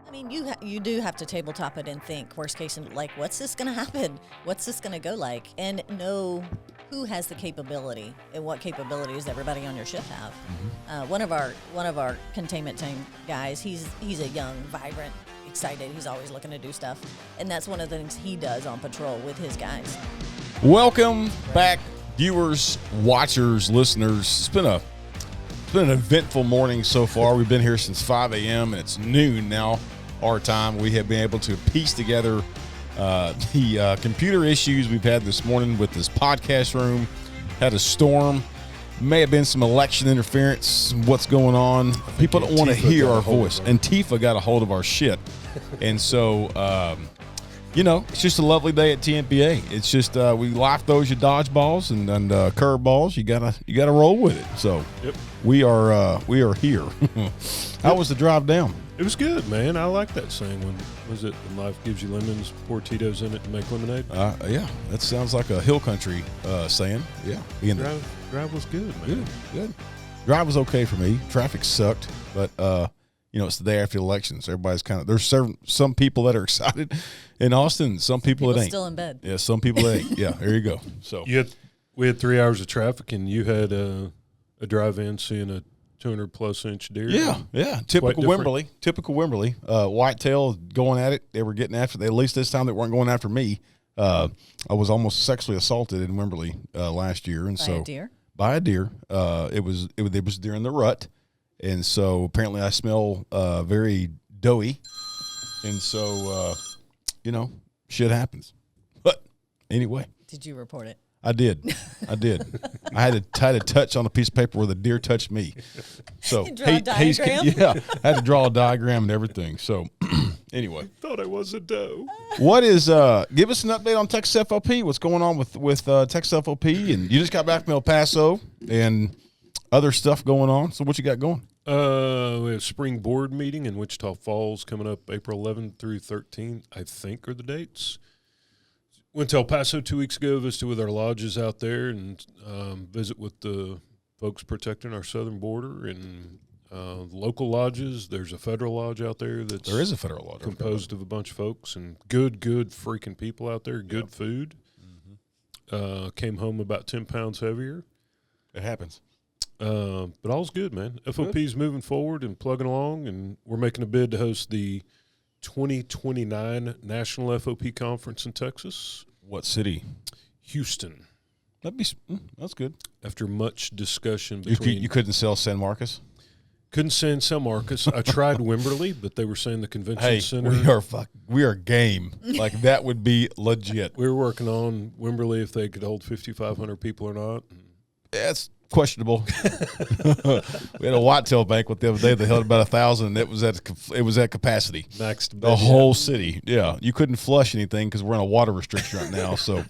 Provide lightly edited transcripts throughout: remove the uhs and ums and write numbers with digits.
I mean, you do have to tabletop it and think worst case, like, what's this going to happen? What's this going to go like? And know who has the capability and what capabilities everybody on your ship have. Mm-hmm. One of our containment team guys, he's a young, vibrant, excited. He's always looking to do stuff, and that's one of the things he does on patrol with his guys. Welcome back, viewers, watchers, listeners. It's been an eventful morning so far. We've been here since 5 a.m. and it's noon now, our time. We have been able to piece together the computer issues we've had this morning with this podcast room. Had a storm. May have been some election interference. What's going on? People don't want to hear our voice. And Tmpa got a hold of our shit. And so, it's just a lovely day at Tmpa. It's just we life throws you dodgeballs and curveballs. You gotta roll with it. So yep. we are here. How was the drive down? It was good, man. I like that saying. When life gives you lemons, pour Tito's in it, and make lemonade? Yeah, that sounds like a hill country saying. Yeah. Drive was good, man. Good. Drive was okay for me. Traffic sucked, but it's the day after the elections. Everybody's there's some people that are excited in Austin, some people that ain't. Still in bed. Yeah, some people that ain't. Yeah, there you go. So we had 3 hours of traffic, and you had a drive-in seeing a 200-plus inch deer. Yeah. Typical Wimberley. Whitetail going at it. They were getting after. At least this time they weren't going after me. I was almost sexually assaulted in Wimberley last year, and by a deer. It was deer in the rut, and so apparently I smell very doughy, and so shit happens. But anyway, did you report it? I did. I had to touch on a piece of paper where the deer touched me. So draw a diagram? I had to draw a diagram and everything. So anyway, thought I was a doe. What is give us an update on Texas FOP? What's going on with Texas FOP? And you just got back from El Paso and other stuff going on. So what you got going? We have spring board meeting in Wichita Falls coming up April 11th through 13th, I think are the dates. Went to El Paso 2 weeks ago, visited with our lodges out there, and visit with the folks protecting our southern border and local lodges. There's a federal lodge out there there is a federal lodge composed of a bunch of folks and good freaking people out there. Good food. Mm-hmm. Came home about 10 pounds heavier. It happens. But all's good, man. FOP's moving forward and plugging along, and we're making a bid to host the 2029 National FOP Conference in Texas. What city? Houston. That's good. After much discussion between... You couldn't sell San Marcos? Couldn't sell San Marcos. I tried Wimberley, but they were saying the convention center... we are game. Like, that would be legit. We were working on Wimberley if they could hold 5,500 people or not. That's questionable. We had a whitetail banquet the other day that held about 1,000, and it was at capacity. Maxed the whole city. Yeah, you couldn't flush anything because we're in a water restriction right now. So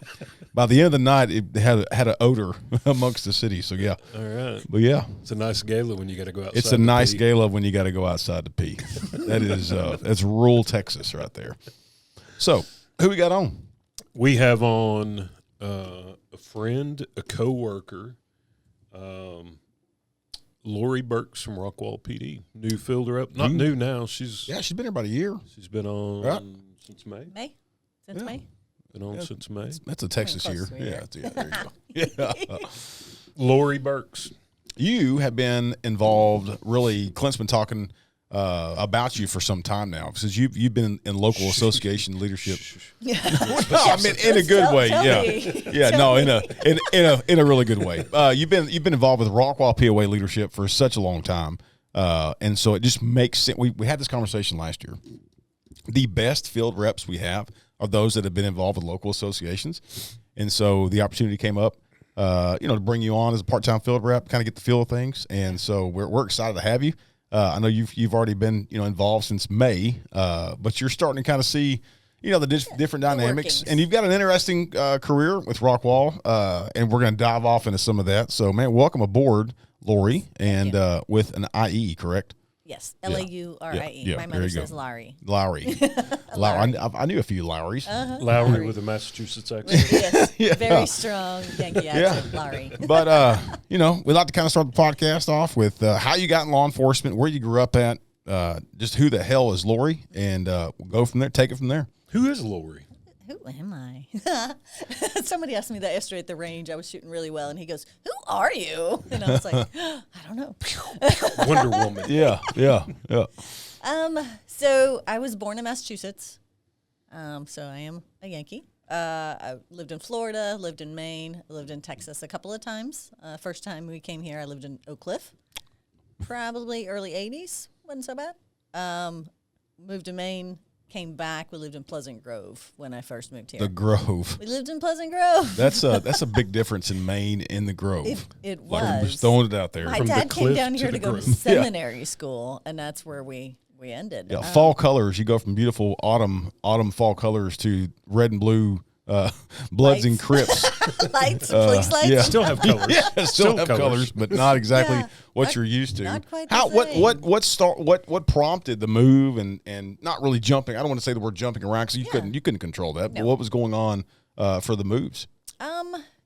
by the end of the night, it had an odor amongst the city. So yeah. All right. But yeah, it's a nice gala when you got to go outside. It's a nice gala when you got to go outside to pee. That is that's rural Texas right there. So who we got on? We have on a friend, a coworker. Laurie Burks from Rockwall PD, new field rep. Not new now. She's been here about a year. She's been on since May. Since May. Been on since May. That's a Texas year. Yeah, there you go. Yeah. Laurie Burks. You have been involved. Really, Clint's been talking about you for some time now, because you've been in local association leadership. I mean, in a good way. In a really good way. You've been involved with Rockwall POA leadership for such a long time, and so it just makes sense. We had this conversation last year. The best field reps we have are those that have been involved with local associations, and so the opportunity came up, to bring you on as a part-time field rep, kind of get the feel of things, and so we're excited to have you. I know you've already been involved since May, but you're starting to kind of see the different dynamics, and you've got an interesting career with Rockwall, and we're going to dive off into some of that. So, man, welcome aboard, Laurie, and with an IE, correct? Yes, Laurie. Yeah, my mother says Laurie. Laurie. I knew a few Lowries. Laurie with a Massachusetts accent. Yes, very strong Yankee accent, Laurie. But, we'd like to kind of start the podcast off with how you got in law enforcement, where you grew up at, just who the hell is Laurie, and we'll go from there. Take it from there. Who is Laurie? Who am I? Somebody asked me that yesterday at the range. I was shooting really well, and he goes, "Who are you?" And I was like, "I don't know." Wonder Woman. Yeah. So I was born in Massachusetts. So I am a Yankee. I lived in Florida, lived in Maine, lived in Texas a couple of times. First time we came here, I lived in Oak Cliff. Probably early 80s. Wasn't so bad. Moved to Maine. Came back. We lived in Pleasant Grove when I first moved here. The Grove. We lived in Pleasant Grove. That's a big difference in Maine and the Grove. It Like, I'm was. just throwing it out there. My From the dad came cliff down to here the to go to grove. seminary school, and that's where we ended. Yeah, fall colors. You go from beautiful autumn fall colors to red and blue Bloods and Crips. Lights, police lights. Yeah. Still have colors. Yeah, still have colors, but not exactly Yeah, what you're used to. not quite the How same. what prompted the move and not really jumping? I don't want to say the word jumping around because you couldn't control that. But No. what was going on for the moves?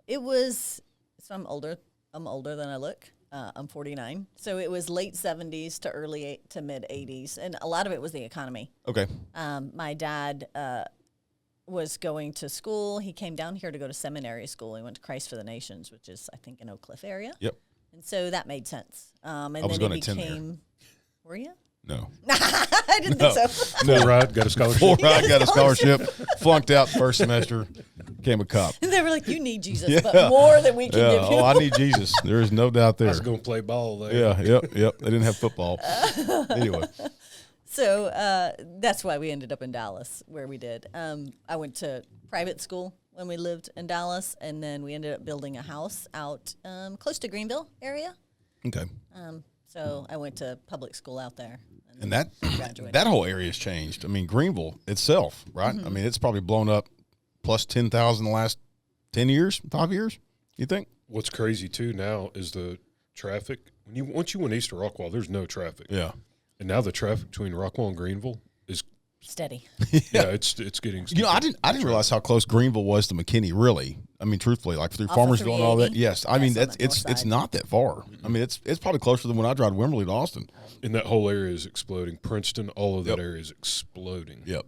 It was. So I'm older. I'm older than I look. I'm 49. So it was late 70s to to mid 80s, and a lot of it was the economy. Okay, My dad was going to school. He came down here to go to seminary school. He went to Christ for the Nations, which is, I think, in Oak Cliff area. yep. And so that made sense. And I was then gonna it attend became. there. Were you? No, I didn't think so. Full ride, got a scholarship. Full ride, got a scholarship, flunked out first semester, became a cop. They were like, "You need Jesus, Yeah. but more than we can Yeah, give you." oh, I need Jesus. There is no doubt I there. was going to play ball there. Yeah, yep. They didn't have football. Anyway, So that's why we ended up in Dallas, where we did. I went to private school when we lived in Dallas, and then we ended up building a house out close to Greenville area. okay. So I went to public school out there. And that graduated. that whole area has changed. I mean, Greenville itself, right? Mm-hmm. I mean, it's probably blown up plus 10,000 the last 10 years, 5 years, you think? What's crazy too now is the traffic. Once you went east of Rockwall, there's no traffic. Yeah. And now the traffic between Rockwall and Greenville is Steady. it's getting. You know, I didn't realize how close Greenville was to McKinney, really. I mean, truthfully, like through Off of Farmersville and all that. 380? Yes. I mean, Yes, on that's the north it's side. not that far. I mean, it's probably closer than when I drive Wimberley to Austin. And that whole area is exploding. Princeton, all of that Yep. area is exploding. Yep.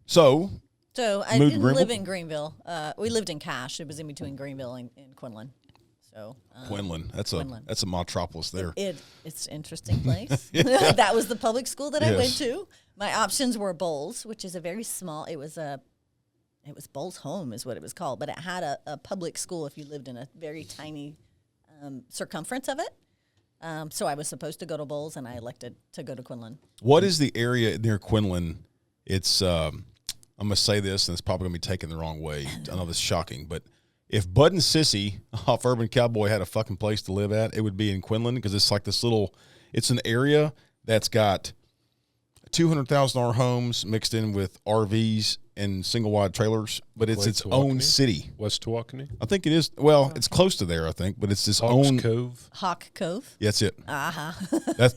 So, So I Moved to didn't live Greenville? in Greenville. We lived in Cache. It was in between Greenville and Quinlan. So Quinlan, Quinlan. that's a metropolis there. It's an interesting place. That was the public school that I went Yes. to. My options were Bowles, which is a very small. It was Bowles Home is what it was called, but it had a public school if you lived in a very tiny circumference of it. So I was supposed to go to Bowles, and I elected to go to Quinlan. What is the area near Quinlan? It's I'm going to say this, and it's probably going to be taken the wrong way. I know this is shocking, but if Bud and Sissy off Urban Cowboy had a fucking place to live at, it would be in Quinlan because it's like this little. It's an area that's got $200,000 homes mixed in with RVs and single wide trailers, but it's Like its own Tawakoni? city. West Tawakoni, I think it is. Well, it's close to there, I think, but it's this Hawks own. Cove. Hawk Cove. Yeah, that's it. Uh-huh.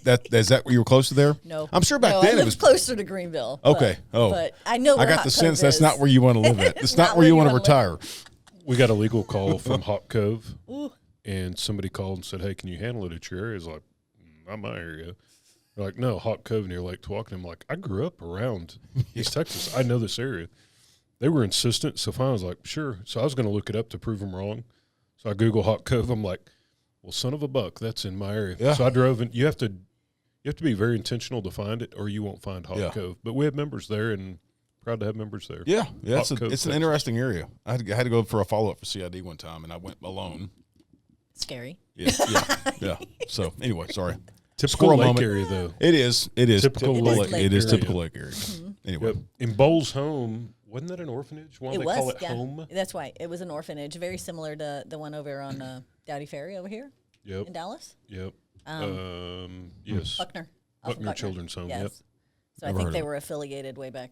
That is that where you were close to there? No. I'm sure back no, then I it lived was closer to Greenville. okay. But I know I where got Hawk the Cove sense that's is. not where you want to live at. It's not where you want to retire. We got a legal call from Hawk Cove, Ooh. and somebody called and said, "Hey, can you handle it at your area?" It's like, not my area. They're like, "No, Hawk Cove near Lake Tawakoni." I'm like, I grew up around East Texas. I know this area. They were insistent, so finally I was like, sure. So I was going to look it up to prove them wrong. So I Google Hawk Cove. I'm like, well, son of a buck, that's in my area. Yeah. So I drove, and you have to be very intentional to find it, or you won't find Hawk Cove. But we have members there, and proud to have members there. Yeah, Hawk Cove, it's an Texas. interesting area. I had to go for a follow up for CID one time, and I went alone. Scary. Yeah. So anyway, sorry. Typical Squirrel lake moment. area, though. It is. Typical Typical lake It is area. typical lake area. Anyway, Yep. In Bowles Home, wasn't that an orphanage? Why do they call it yeah. home? That's right. It was an orphanage, very similar to the one over on Dowdy Ferry over here Yep. in Dallas. Yep. Yes. Buckner. off of Buckner Children's Home, Yes. yep. So Never I heard think of they it. were affiliated way back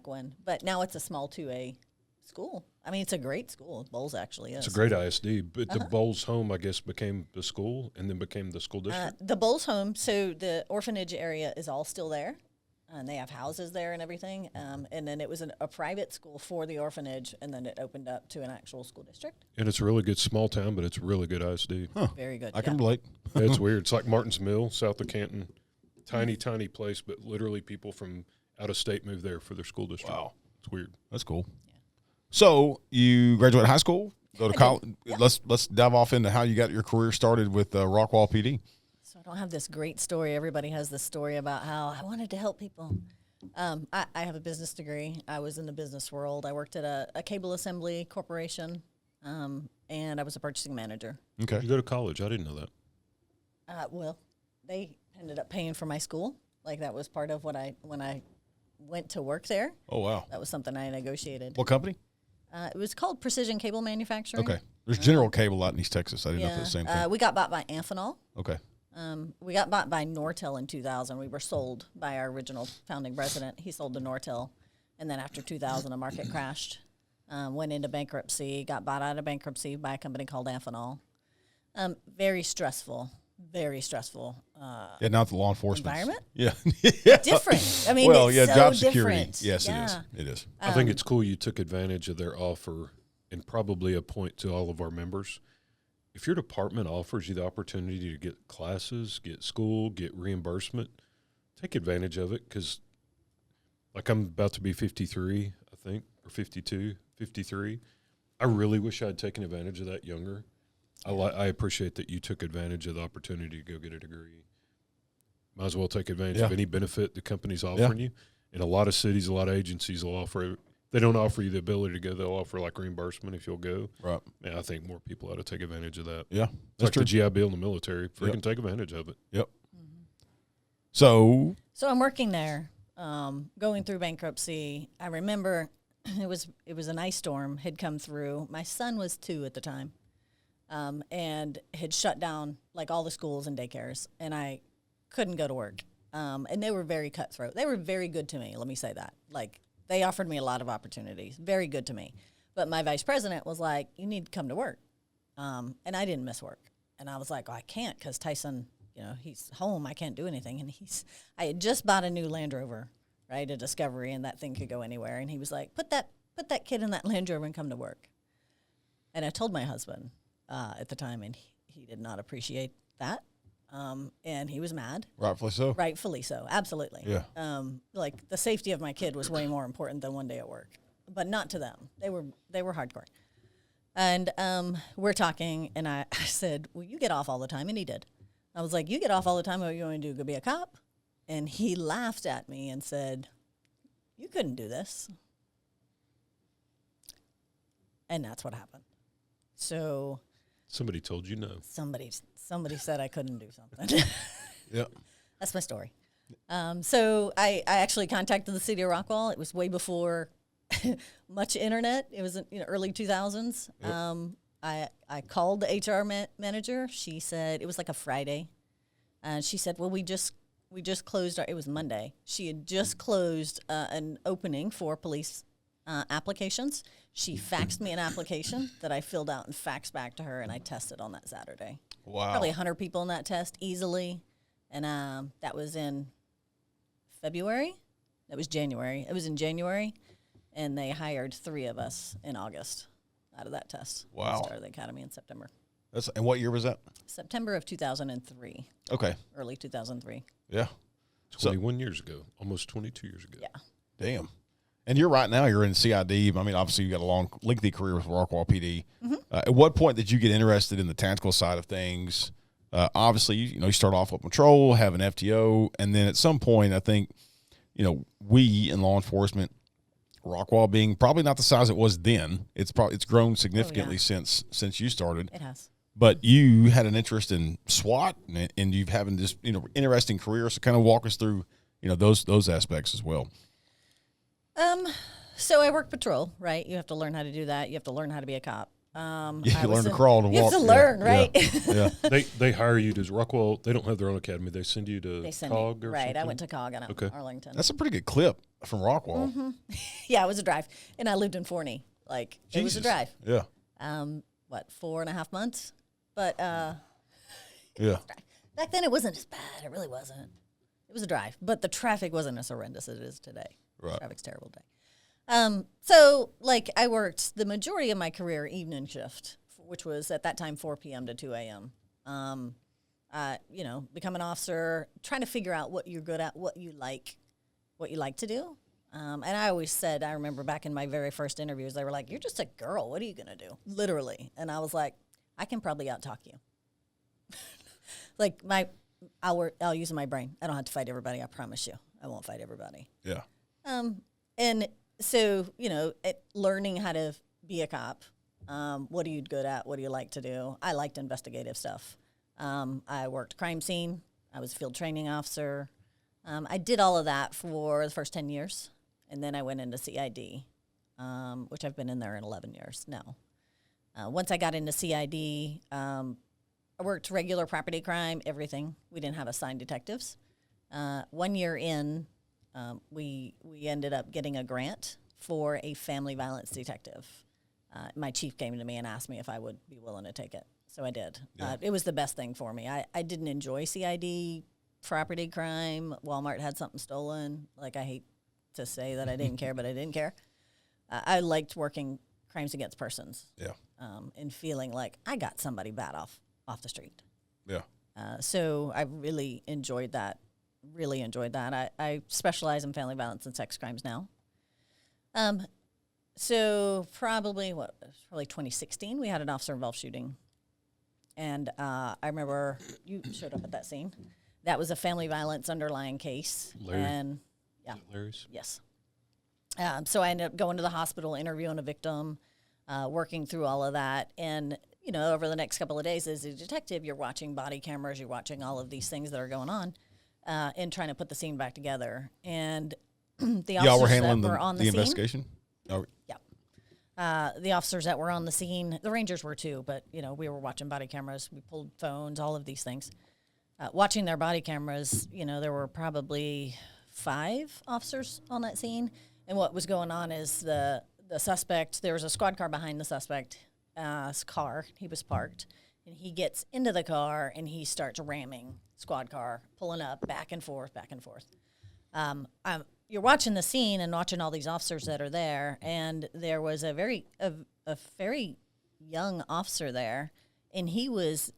when. But now it's a small 2A school. I mean, it's a great school. Bowles actually is. It's a great ISD, but the Bowles Home, I guess, became the school and then became the school district. The Bowles Home, so the orphanage area is all still there. And they have houses there and everything. And then it was a private school for the orphanage, and then it opened up to an actual school district. And it's a really good small town, but it's a really good ISD. Very good. I can relate. It's weird. It's like Martin's Mill, south of Canton, tiny place, but literally people from out of state move there for their school district. Wow. It's weird. That's cool. Yeah. So you graduated high school, go to college. Yep. Let's dive off into how you got your career started with Rockwall PD. So I don't have this great story. Everybody has this story about how I wanted to help people. I have a business degree. I was in the business world. I worked at a cable assembly corporation, and I was a purchasing manager. Okay. You go to college. I didn't know that. Well, they ended up paying for my school. Like that was part of when I went to work there. Oh, wow. That was something I negotiated. What company? It was called Precision Cable Manufacturing. Okay. There's General Cable out in East Texas. I didn't know if it's the same thing. We got bought by Amphenol. Okay. We got bought by Nortel in 2000. We were sold by our original founding president. He sold to Nortel. And then after 2000, the market crashed, went into bankruptcy, got bought out of bankruptcy by a company called Amphenol. Very stressful. Very stressful. Yeah, not the law enforcement environment. Yeah, Different. I mean, well, it's yeah, so job security. different. Yes, Yeah. it is. I think it's cool you took advantage of their offer, and probably a point to all of our members. If your department offers you the opportunity to get classes, get school, get reimbursement, take advantage of it, because like I'm about to be 53, I think, or 52, 53. I really wish I had taken advantage of that younger. I appreciate that you took advantage of the opportunity to go get a degree. Might as well take advantage of any benefit the company's offering you. And a lot of cities, a lot of agencies will offer. They don't offer you the ability to go. They'll offer like reimbursement if you'll go. Right. And I think more people ought to take advantage of that. Yeah, it's like true. The GI Bill in the military. Freaking take advantage of it. Yep. Mm-hmm. So I'm working there, going through bankruptcy. I remember it was an ice storm had come through. My son was 2 at the time. And had shut down like all the schools and daycares, and I couldn't go to work. And they were very cutthroat. They were very good to me. Let me say that. Like they offered me a lot of opportunities, very good to me. But my vice president was like, "You need to come to work," and I didn't miss work. And I was like, "Oh, I can't because Tyson, he's home. I can't do anything." And I had just bought a new Land Rover, right, a Discovery, and that thing could go anywhere. And he was like, "Put that kid in that Land Rover and come to work." And I told my husband. At the time, and he did not appreciate that, and he was mad. Rightfully so. Rightfully so, absolutely. Yeah. Like the safety of my kid was way more important than one day at work, but not to them. They were hardcore. And we're talking, and I said, "Well, you get off all the time," and he did. I was like, "You get off all the time. What are you going to do? Go be a cop?" And he laughed at me and said, "You couldn't do this." And that's what happened. So. Somebody told you no. Somebody said I couldn't do something. Yep. That's my story. So I actually contacted the city of Rockwall. It was way before much internet. It was in early 2000s. Yep. I called the HR manager. She said it was like a Friday, and she said, "Well, we just closed it was Monday. She had just closed an opening for police applications." She faxed me an application that I filled out and faxed back to her, and I tested on that Saturday. Wow. Probably 100 people in that test easily, and that was in February. That was January. It was in January, and they hired 3 of us in August out of that test. Wow. Started the academy in September. And what year was that? September of 2003. Okay. Early 2003. Yeah. 21 years ago, almost 22 years ago. Yeah. Damn. And you're in CID. I mean, obviously you got a long, lengthy career with Rockwall PD. Mm-hmm. At what point did you get interested in the tactical side of things? Obviously, you start off with patrol, have an FTO, and then at some point, I think, we in law enforcement, Rockwall being probably not the size it was then. It's grown significantly since you started. It has. But you had an interest in SWAT, and you've having this interesting career. So kind of walk us through those aspects as well. So I work patrol, right? You have to learn how to do that. You have to learn how to be a cop. You learn to crawl and walk. You have to learn, right? Yeah. They hire you to Rockwall. They don't have their own academy. They send you to COG or right. something? I went to COG in Arlington. That's a pretty good clip from Rockwall. Mm-hmm. Yeah, it was a drive, and I lived in Forney. It was a drive. Yeah. 4.5 months? But yeah. Back then it wasn't as bad. It really wasn't. It was a drive, but the traffic wasn't as horrendous as it is today. Right. Traffic's terrible today. So I worked the majority of my career evening shift, which was at that time 4 p.m. to 2 a.m. become an officer, trying to figure out what you're good at, what you like to do. And I always said, I remember back in my very first interviews, they were like, "You're just a girl. What are you going to do?" Literally. And I was like, I can probably out-talk you. Like I'll use my brain. I don't have to fight everybody. I promise you. I won't fight everybody. Yeah. And so, learning how to be a cop, what are you good at? What do you like to do? I liked investigative stuff. I worked crime scene. I was a field training officer. I did all of that for the first 10 years, and then I went into CID, which I've been in there in 11 years now. Once I got into CID, I worked regular property crime, everything. We didn't have assigned detectives. 1 year in, we ended up getting a grant for a family violence detective. My chief came to me and asked me if I would be willing to take it. So I did. Yeah. It was the best thing for me. I didn't enjoy CID, property crime. Walmart had something stolen. Like, I hate to say that I didn't care, but I didn't care. I liked working crimes against persons. Yeah. And feeling like I got somebody bad off the street. Yeah. So I really enjoyed that. I specialize in family violence and sex crimes now. So probably 2016, we had an officer-involved shooting. And I remember you showed up at that scene. That was a family violence underlying case. Larry? And yeah. Larry's? Yes. So I ended up going to the hospital, interviewing a victim, working through all of that. And, over the next couple of days as a detective, you're watching body cameras, you're watching all of these things that are going on, and trying to put the scene back together. And the officers Y'all were handling that were on the scene, investigation? Oh, yeah. The officers that were on the scene, the Rangers were too, but, we were watching body cameras. We pulled phones, all of these things. Watching their body cameras, there were probably 5 officers on that scene. And what was going on is the suspect, there was a squad car behind the suspect's car. He was parked. And he gets into the car, and he starts ramming squad car, pulling up, back and forth, back and forth. You're watching the scene and watching all these officers that are there, and there was a very young officer there, and he was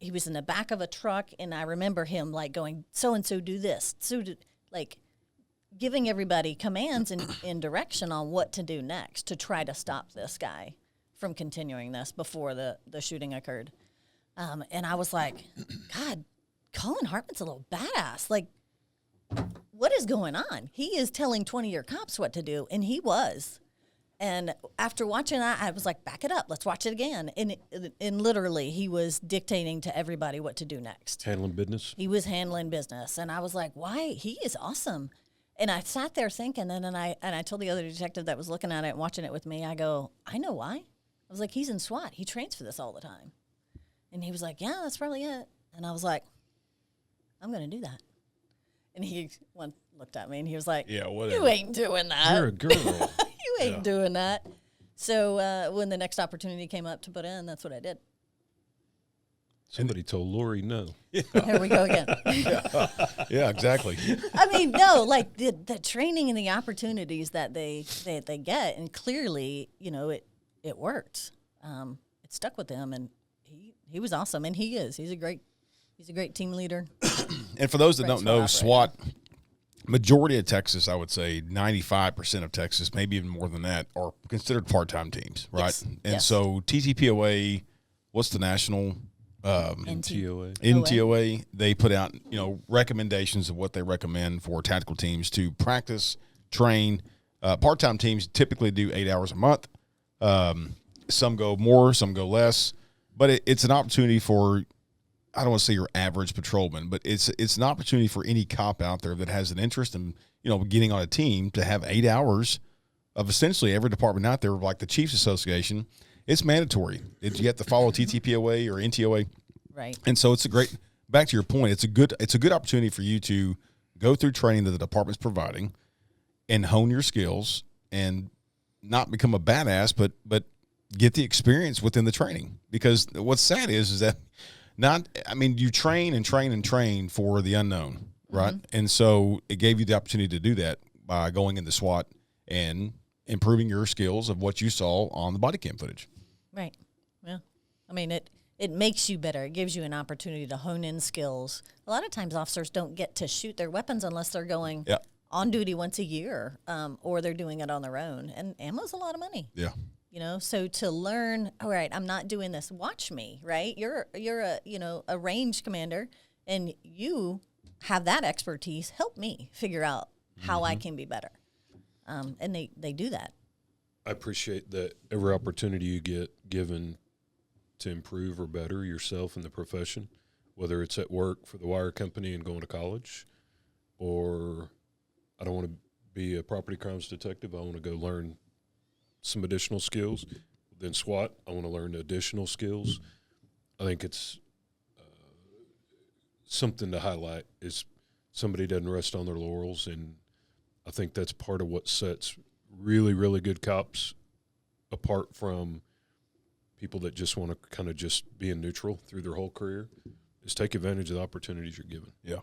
in the back of a truck, and I remember him like going, so and so do this, like giving everybody commands and direction on what to do next to try to stop this guy from continuing this before the shooting occurred. And I was like, God, Colin Hartman's a little badass. Like, what is going on? He is telling 20-year cops what to do, and he was. And after watching that, I was like, back it up. Let's watch it again. And literally, he was dictating to everybody what to do next. Handling business? He was handling business. And I was like, why? He is awesome. And I sat there thinking, and I told the other detective that was looking at it and watching it with me, I go, I know why. I was like, he's in SWAT. He trains for this all the time. And he was like, yeah, that's probably it. And I was like, I'm going to do that. And he looked at me, and he was like, yeah, whatever. You ain't doing that. You're a girl. You ain't doing that. So when the next opportunity came up to put in, that's what I did. Somebody told Laurie no. Here we go again. Yeah, exactly. I mean, no, like the training and the opportunities that they get, and clearly, it worked. It stuck with him, and he was awesome, and he is. He's a great team leader. And for those that don't know, SWAT, majority of Texas, I would say 95% of Texas, maybe even more than that, are considered part-time teams, right? Yes. And Yes. so TTPOA, what's the national NTOA. NTOA, they put out, recommendations of what they recommend for tactical teams to practice, train. Part-time teams typically do 8 hours a month. Some go more, some go less. But it's an opportunity for, I don't want to say your average patrolman, but it's an opportunity for any cop out there that has an interest in, getting on a team to have 8 hours of essentially every department out there, like the Chiefs Association. It's mandatory. You have to follow TTPOA or NTOA. Right. And so it's back to your point, it's a good opportunity for you to go through training that the department's providing and hone your skills and not become a badass, but get the experience within the training. Because what's sad is that you train and train and train for the unknown, right? Mm-hmm. And so it gave you the opportunity to do that by going into SWAT and improving your skills of what you saw on the body cam footage. Right. Yeah. I mean, it makes you better. It gives you an opportunity to hone in skills. A lot of times officers don't get to shoot their weapons unless they're going on duty once a year, or they're doing it on their own. And ammo's a lot of money. Yeah. You know, so to learn, all right, I'm not doing this. Watch me, right? You're a range commander, and you have that expertise. Help me figure out how I can be better. And they do that. I appreciate that every opportunity you get given to improve or better yourself in the profession, whether it's at work for the wire company and going to college, or I don't want to be a property crimes detective. I want to go learn some additional skills. Then SWAT, I want to learn additional skills. I think it's something to highlight is somebody doesn't rest on their laurels, and I think that's part of what sets really, really good cops apart from people that just want to kind of just be in neutral through their whole career, is take advantage of the opportunities you're given. Yeah.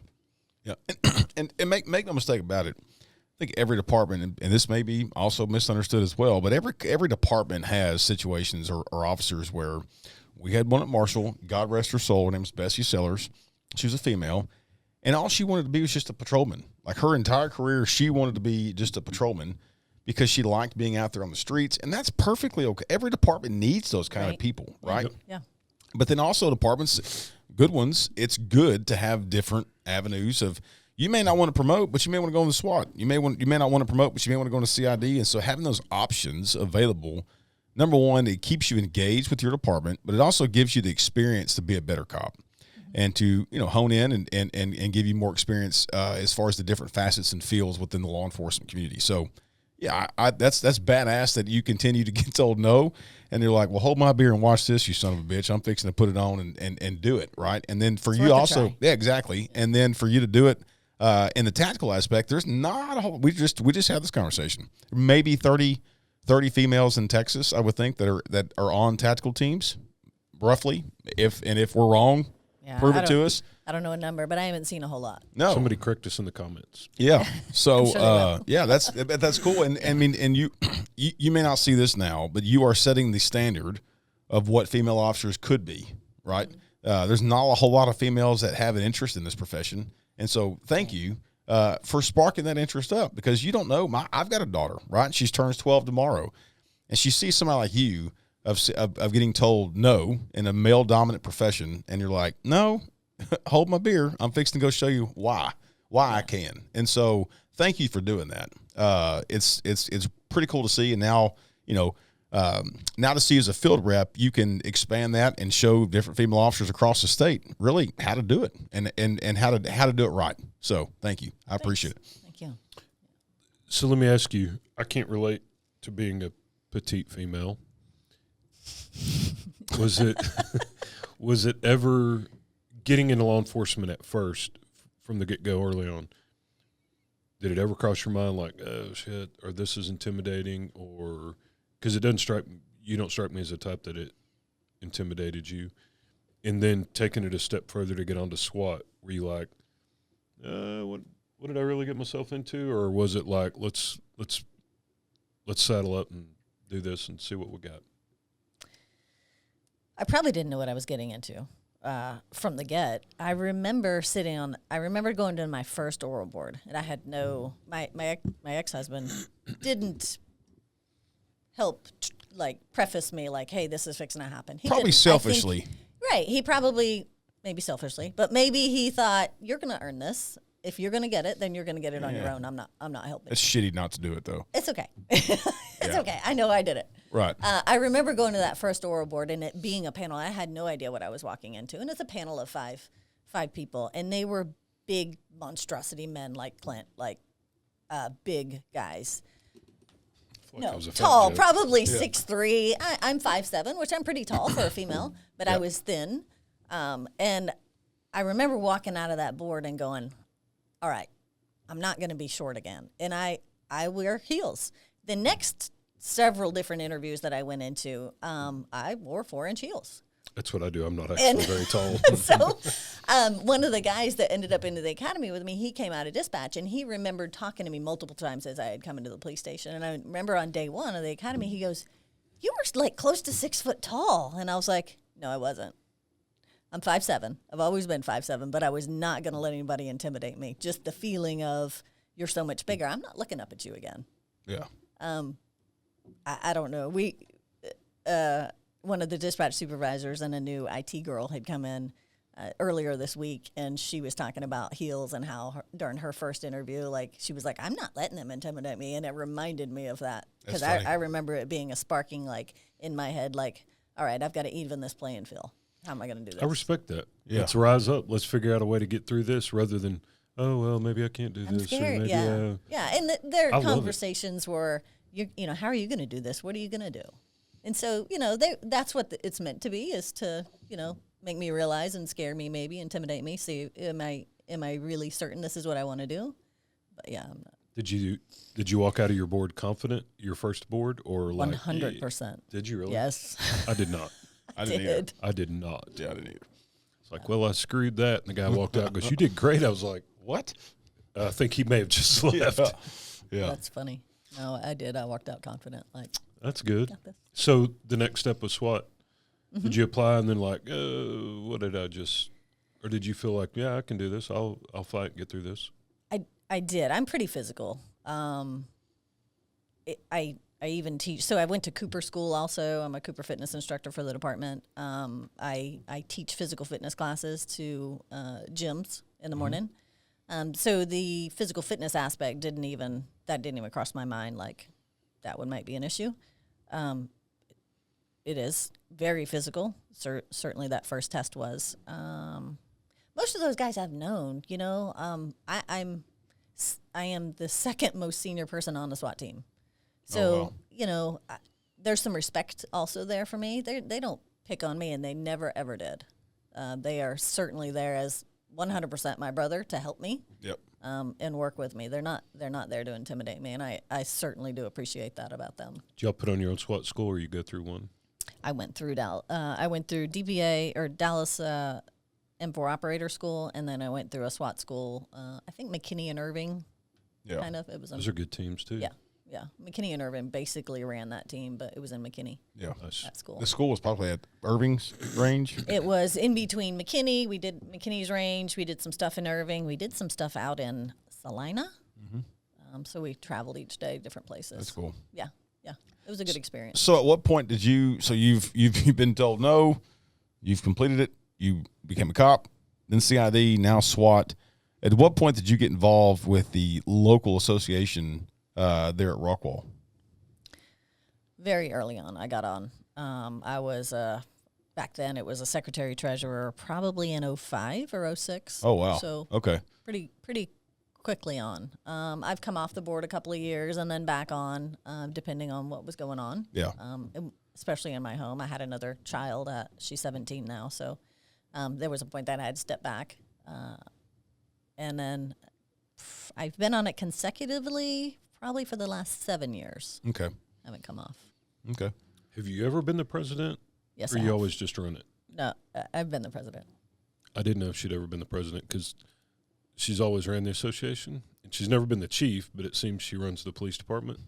Yeah. And make no mistake about it. I think every department, and this may be also misunderstood as well, but every department has situations or officers where we had one at Marshall, God rest her soul, her name was Bessie Sellers. She was a female, and all she wanted to be was just a patrolman. Like her entire career, she wanted to be just a patrolman because she liked being out there on the streets, and that's perfectly okay. Every department needs those kind of people, right? Yeah. But then also departments, good ones, it's good to have different avenues of, you may not want to promote, but you may want to go on the SWAT. You may not want to promote, but you may want to go on the CID. And so having those options available, number one, it keeps you engaged with your department, but it also gives you the experience to be a better cop and to, hone in and give you more experience as far as the different facets and fields within the law enforcement community. So, yeah, that's badass that you continue to get told no, and you're like, well, hold my beer and watch this, you son of a bitch. I'm fixing to put it on and do it, right? And then for you also, yeah, exactly. And then for you to do it in the tactical aspect, there's not a whole. We just had this conversation. Maybe 30 females in Texas, I would think, that are on tactical teams, roughly. If we're wrong, prove it to us. I don't know a number, but I haven't seen a whole lot. No, somebody correct us in the comments. Yeah. So sure yeah, that's cool. And I mean, and you may not see this now, but you are setting the standard of what female officers could be, right? There's not a whole lot of females that have an interest in this profession. And so thank you for sparking that interest up, because you don't know. I've got a daughter, right? She turns 12 tomorrow, and she sees somebody like you of getting told no in a male-dominant profession, and you're like, no, hold my beer. I'm fixing to go show you why I can. And so thank you for doing that. It's pretty cool to see. And now, now to see as a field rep, you can expand that and show different female officers across the state really how to do it and how to do it right. So thank you. I appreciate it. Thank you. So let me ask you, I can't relate to being a petite female. Was it ever getting into law enforcement at first from the get-go early on? Did it ever cross your mind like, oh shit, or this is intimidating, or because you don't strike me as the type that it intimidated you? And then taking it a step further to get onto SWAT, were you like, what did I really get myself into? Or was it like, let's saddle up and do this and see what we got? I probably didn't know what I was getting into from the get. I remember going to my first oral board, and I had my ex-husband didn't help preface me like, hey, this is fixing to happen. He probably didn't. selfishly. Right. He probably, maybe selfishly, but maybe he thought, you're going to earn this. If you're going to get it, then you're going to get it on your own. I'm not helping. It's shitty not to do it, though. It's okay. It's okay. I know I did it. Right. I remember going to that first oral board and it being a panel. I had no idea what I was walking into. And it's a panel of five people. And they were big monstrosity men like Clint, big guys. No, tall, probably 6'3". I'm 5'7", which I'm pretty tall for a female, but I was thin. And I remember walking out of that board and going, all right, I'm not going to be short again. And I wear heels. The next several different interviews that I went into, I wore 4-inch heels. That's what I do. I'm not actually very tall. So one of the guys that ended up into the academy with me, he came out of dispatch, and he remembered talking to me multiple times as I had come into the police station. And I remember on day one of the academy, he goes, you were close to 6 foot tall. And I was like, no, I wasn't. I'm 5'7". I've always been 5'7", but I was not going to let anybody intimidate me. Just the feeling of you're so much bigger. I'm not looking up at you again. Yeah. I don't know. One of the dispatch supervisors and a new IT girl had come in earlier this week, and she was talking about heels and how during her first interview, like she was like, I'm not letting them intimidate me. And it reminded me of that because I remember it being a sparking like in my head, like, all right, I've got to even this playing field. How am I going to do this? I respect that. Yeah. Let's rise up. Let's figure out a way to get through this rather than, oh, well, maybe I can't do I'm this. scared. Or maybe, yeah. And their I love it. conversations were, you know, how are you going to do this? What are you going to do? And so, you know, that's what it's meant to be, is to, you know, make me realize and scare me, maybe intimidate me. See, am I really certain this is what I want to do? But yeah, I'm not. Did you walk out of your board confident, your first board, or like 100%? Did you really? Yes. I did not. I didn't either. I did not. Yeah, I didn't either. It's like, well, I screwed that, and the guy walked out and goes, you did great. I was like, what? I think he may have just left. Yeah. That's funny. No, I did. I walked out confident. Like, That's good. got this. So the next step was SWAT. Mm-hmm. Did you apply and then like, what did I just, or did you feel like, yeah, I can do this. I'll fight and get through this. I did. I'm pretty physical. I even teach. So I went to Cooper School also. I'm a Cooper fitness instructor for the department. I teach physical fitness classes to gyms in the morning. So the physical fitness aspect didn't even cross my mind, like that one might be an issue. It is very physical. Certainly that first test was. Most of those guys I've known, you know, I am the second most senior person on the SWAT team. So, wow. you know, there's some respect also there for me. They don't pick on me, and they never, ever did. They are certainly there as 100% my brother to help me. Yep. And work with me. They're not there to intimidate me, and I certainly do appreciate that about them. Did y'all put on your own SWAT school, or you go through one? I went through DPA or Dallas M4 Operator School, and then I went through a SWAT school. I think McKinney and Irving. Yeah. Kind of. It was. Those are good teams too. Yeah. McKinney and Irving basically ran that team, but it was in McKinney. Yeah. Nice. That school. The school was probably at Irving's range. It was in between McKinney. We did McKinney's range. We did some stuff in Irving. We did some stuff out in Salina. So we traveled each day, different places. That's cool. Yeah. It was a good experience. So at what point did you? So you've been told no, you've completed it. You became a cop, then CID, now SWAT. At what point did you get involved with the local association there at Rockwall? Very early on, I got on. I was back then. It was a secretary treasurer, probably in 05 or 06. Oh wow. So okay. pretty quickly on. I've come off the board a couple of years and then back on, depending on what was going on. Yeah. Especially in my home, I had another child. She's 17 now, so there was a point that I had to step back, and then I've been on it consecutively, probably for the last 7 years. Okay. I haven't come off. Okay. Have you ever been the president? Yes, Or I you have. always just run it? No, I've been the president. I didn't know if she'd ever been the president because she's always ran the association. And she's never been the chief, but it seems she runs the police department.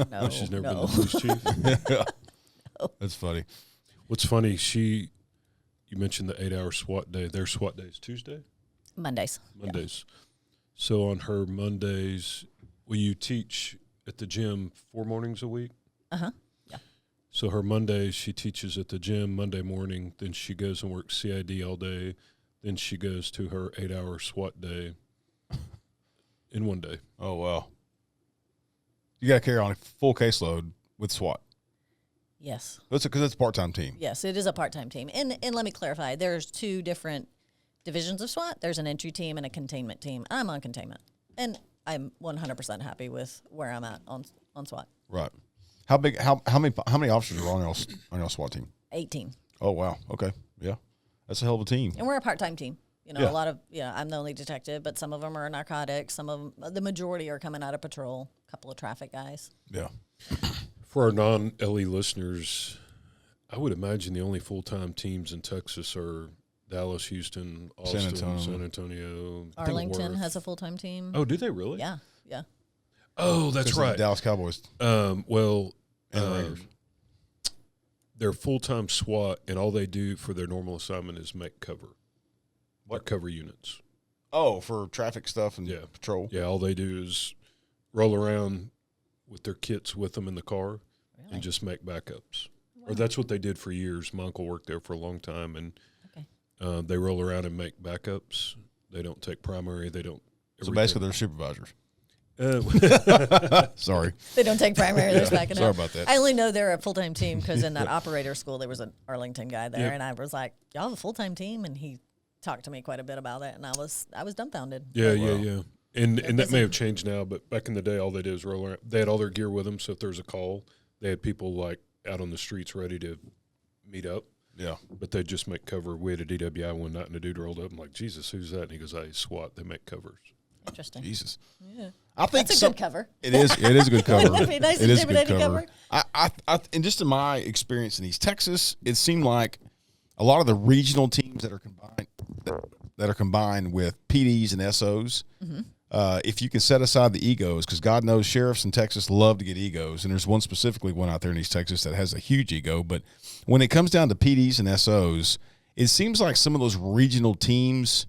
No, She's never been no. the police chief. Yeah. That's funny. What's funny, you mentioned the 8-hour SWAT day. Their SWAT day is Tuesday? Mondays. Mondays. So on her Mondays, will you teach at the gym 4 mornings a week? Yeah. So her Mondays, she teaches at the gym Monday morning. Then she goes and works CID all day. Then she goes to her 8-hour SWAT day in one day. Oh wow. You got to carry on a full caseload with SWAT. Yes. That's because it's a part-time team. Yes, it is a part-time team. And let me clarify, there's 2 different divisions of SWAT. There's an entry team and a containment team. I'm on containment. And I'm 100% happy with where I'm at on SWAT. Right. How big? How many officers are on your SWAT team? 18. Oh wow. Okay. Yeah. That's a hell of a team. And we're a part-time team. You know, Yeah. a lot of, I'm the only detective, but some of them are narcotics. Some of them, the majority are coming out of patrol. A couple of traffic guys. Yeah. For our non-LE listeners, I would imagine the only full-time teams in Texas are Dallas, Houston, Austin, San Antonio. Arlington Worth. has a full-time team. Oh, do they really? Yeah. Oh, that's Because of the right. Dallas Cowboys. Well, And the Raiders. they're full-time SWAT, and all they do for their normal assignment is make cover. What cover units? Oh, for traffic stuff and patrol. Yeah, all they do is roll around with their kits with them in the car and just make backups. Wow. Or that's what they did for years. My uncle worked there for a long time, and they roll around and make backups. They don't take primary. They don't. So basically, they're supervisors. Sorry. They don't take primary. They're backing Sorry up. about that. I only know they're a full-time team because in that operator school, there was an Arlington guy there, and I was like, y'all have a full-time team? And he talked to me quite a bit about it, and I was dumbfounded. Yeah. And that may have changed now, but back in the day, all they did was roll around. They had all their gear with them, so if there was a call, they had people like out on the streets ready to meet up. Yeah. But they'd just make cover. We had a DWI one night, and the dude rolled up. I'm like, Jesus, who's that? And he goes, hey, SWAT. They make covers. Interesting. Jesus. Yeah. I think that's a good cover. It is. It is a good cover. Wouldn't it be nice it is a good intimidating cover. I, and just in my experience in East Texas, it seemed like a lot of the regional teams that are combined with PDs and SOs. Mm-hmm. If you can set aside the egos, because God knows sheriffs in Texas love to get egos, and there's one out there in East Texas that has a huge ego. But when it comes down to PDs and SOs, it seems like some of those regional teams,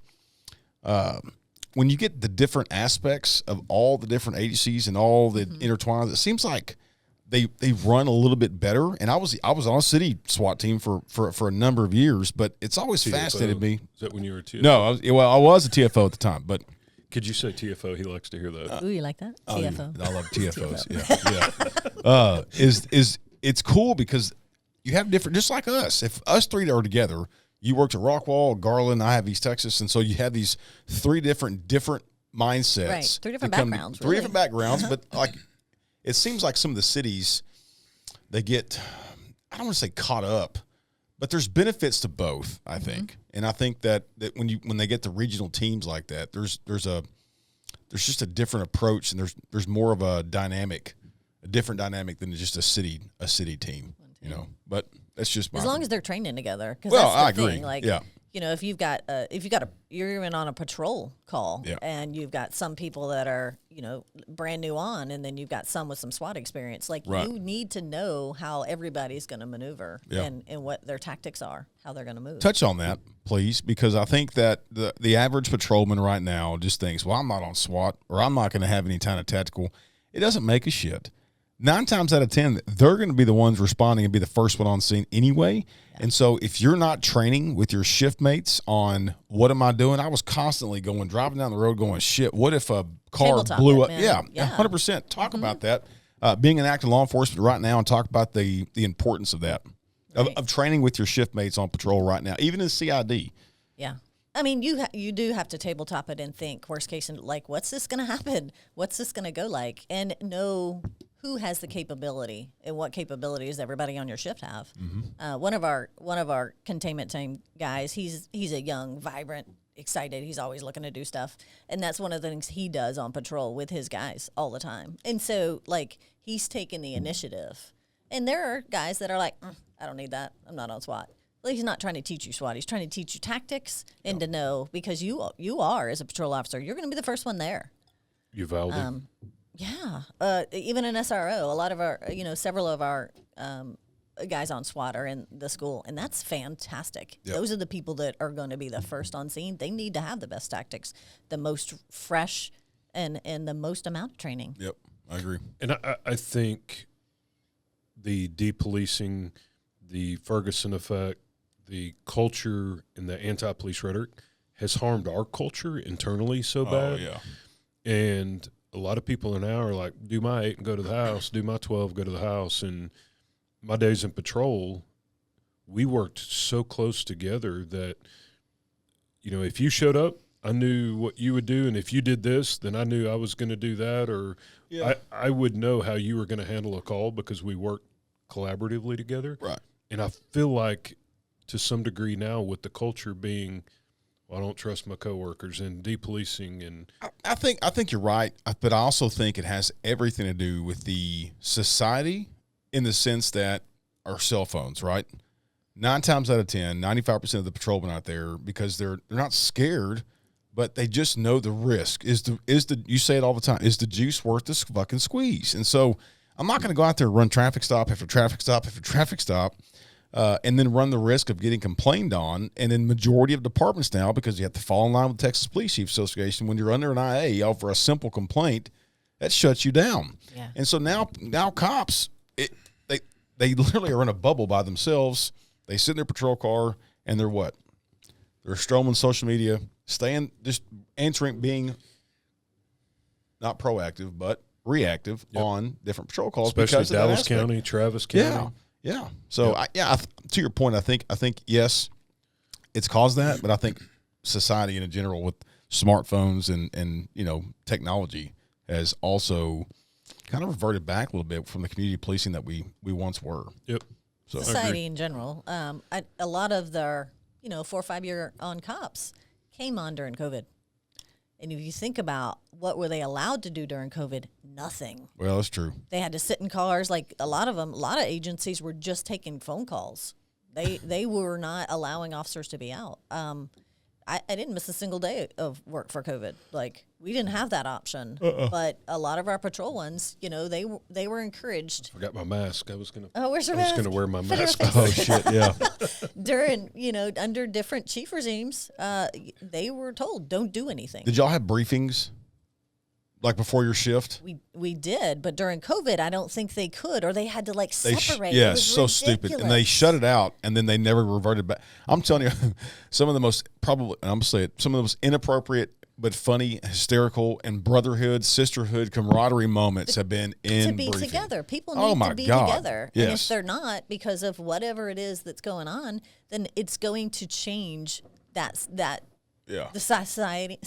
when you get the different aspects of all the different agencies and all the intertwines, it seems like they run a little bit better. And I was on a city SWAT team for a number of years, but it's always fascinated me. Is that when you were a TFO? No, I was a TFO at the time, but. Could you say TFO? He likes to hear that. Ooh, you like that? TFO. I love TFOs. Yeah. It's cool because you have different, just like us. If us three are together, you worked at Rockwall, Garland, I have East Texas, and so you have these three different mindsets. Right, three different backgrounds. Three different backgrounds, but like it seems like some of the cities, they get, I don't want to say caught up, but there's benefits to both, I think. And I think that when they get to regional teams like that, there's just a different approach, and there's more of a different dynamic than just a city team, you know. But that's just as long as they're training together. Well, that's the I agree. thing. Like, yeah. You know, if you're even on a patrol call, and you've got some people that are, you know, brand new on, and then you've got some with some SWAT experience. Like, you need to know how everybody's going to maneuver and what their tactics are, how they're going to move. Touch on that, please, because I think that the average patrolman right now just thinks, well, I'm not on SWAT, or I'm not going to have any kind of tactical. It doesn't make a shit. 9 times out of 10, they're going to be the ones responding and be the first one on scene anyway. Yeah. And so if you're not training with your shift mates on what am I doing, I was constantly driving down the road going, shit, what if a car blew up? Man. Yeah, 100%. Talk about that. Being an active law enforcement right now, and talk about the importance of that, of training with your shift mates on patrol right now, even in CID. Yeah. I mean, you do have to tabletop it and think, worst case, like, what's this going to happen? What's this going to go like? And know who has the capability and what capabilities everybody on your shift have. Mm-hmm. One of our containment team guys, he's a young, vibrant, excited. He's always looking to do stuff, and that's one of the things he does on patrol with his guys all the time. And so, like, he's taking the initiative. And there are guys that are like, I don't need that. I'm not on SWAT. Well, he's not trying to teach you SWAT. He's trying to teach you tactics and to know, because you are, as a patrol officer, you're going to be the first one there. Uvalde. Yeah. Even in SRO, a lot of our, several of our guys on SWAT are in the school, and that's fantastic. Yep. Those are the people that are going to be the first on scene. They need to have the best tactics, the most fresh, and the most amount of training. Yep, I agree. And I think the depolicing, the Ferguson effect, the culture, and the anti-police rhetoric has harmed our culture internally so bad. Oh, yeah. And a lot of people now are like, do my 8 and go to the house, do my 12, go to the house. And my days in patrol, we worked so close together that, if you showed up, I knew what you would do. And if you did this, then I knew I was going to do that. Or I would know how you were going to handle a call because we worked collaboratively together. Right. And I feel like to some degree now with the culture being, I don't trust my coworkers, and depolicing, and I think you're right, but I also think it has everything to do with the society, in the sense that our cell phones, right? 9 times out of 10, 95% of the patrolmen out there, because they're not scared, but they just know the risk. Is the you say it all the time, is the juice worth the fucking squeeze? And so I'm not going to go out there and run traffic stop after traffic stop after traffic stop and then run the risk of getting complained on. And in majority of departments now, because you have to fall in line with the Texas Police Chiefs Association, when you're under an IA over a simple complaint, that shuts you down. Yeah. And so now cops, they literally are in a bubble by themselves. They sit in their patrol car and they're what? They're strolling social media, just answering, being not proactive, but reactive on different patrol calls. Especially Dallas County, Travis County. Yeah. So, to your point, I think yes, it's caused that, but I think society in general with smartphones and technology has also kind of reverted back a little bit from the community policing that we once were. Yep. So society in general. A lot of their 4 or 5 year on cops came on during COVID. And if you think about what were they allowed to do during COVID, nothing. Well, that's true. They had to sit in cars. Like a lot of agencies were just taking phone calls. They were not allowing officers to be out. I didn't miss a single day of work for COVID. Like we didn't have that option. But a lot of our patrol ones, they were encouraged. I forgot my mask. I was gonna where's your mask? I was gonna wear my Put it mask. right Oh shit, yeah. During under different chief regimes, they were told don't do anything. Did y'all have briefings like before your shift? We did, but during COVID, I don't think they could, or they had to separate. Yeah, it was so stupid. ridiculous. And they shut it out, and then they never reverted back. I'm telling you, some of the most probably, and I'm gonna say it, some of the most inappropriate but funny, hysterical, and brotherhood, sisterhood, camaraderie moments have been in to be briefing. together. People need to be together, Yes. and if they're not, because of whatever it is that's going on, then it's going to change that. Yeah. The society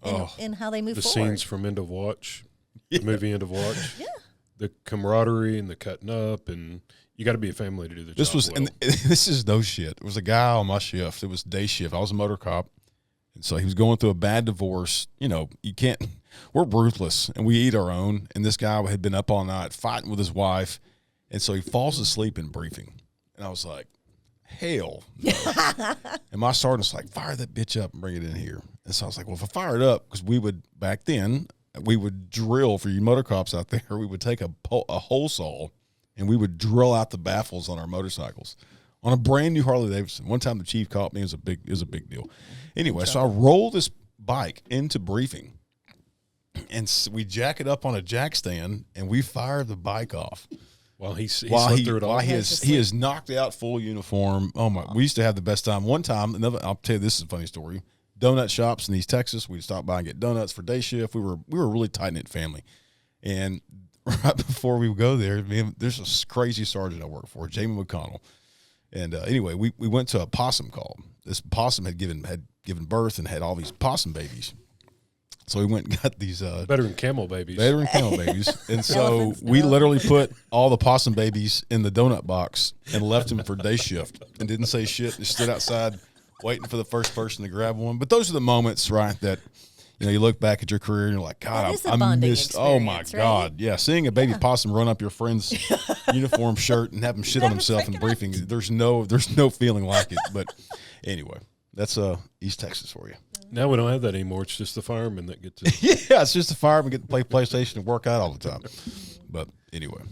and how they move The forward. scenes from End of Watch, the movie End of Watch. Yeah. The camaraderie and the cutting up, and you got to be a family to do the This job was, well. and this is no shit. It was a guy on my shift. It was day shift. I was a motor cop. And so he was going through a bad divorce. We're ruthless and we eat our own. And this guy had been up all night fighting with his wife. And so he falls asleep in briefing. And I was like, hell no. And my sergeant's like, fire that bitch up and bring it in here. And so I was like, well, if I fire it up, because back then, we would drill for you motor cops out there. We would take a hole saw and we would drill out the baffles on our motorcycles on a brand new Harley Davidson. One time the chief caught me. It was a big deal. Anyway, so I roll this bike into briefing and we jack it up on a jack stand and we fire the bike off. While he slept through it all. While he is knocked out, full uniform. Oh my! We used to have the best time. One time, I'll tell you, this is a funny story. Donut shops in East Texas. We'd stop by and get donuts for day shift. We were a really tight knit family, and right before we would go there, there's this crazy sergeant I work for, Jamie McConnell, and anyway, we went to a possum call. This possum had given birth and had all these possum babies. So we went and got these veteran camel babies. And so we literally put all the possum babies in the donut box and left them for day shift and didn't say shit. Just stood outside waiting for the first person to grab one. But those are the moments, right, that you look back at your career and you're like, God, I missed. Oh my God, yeah, seeing a baby possum run up your friend's uniform shirt and have him shit on himself in briefing. There's no feeling like it. But anyway, that's East Texas for you. Now we don't have that anymore. It's just the firemen that get to. Yeah, it's just the firemen get to play PlayStation and work out all the time. But anyway,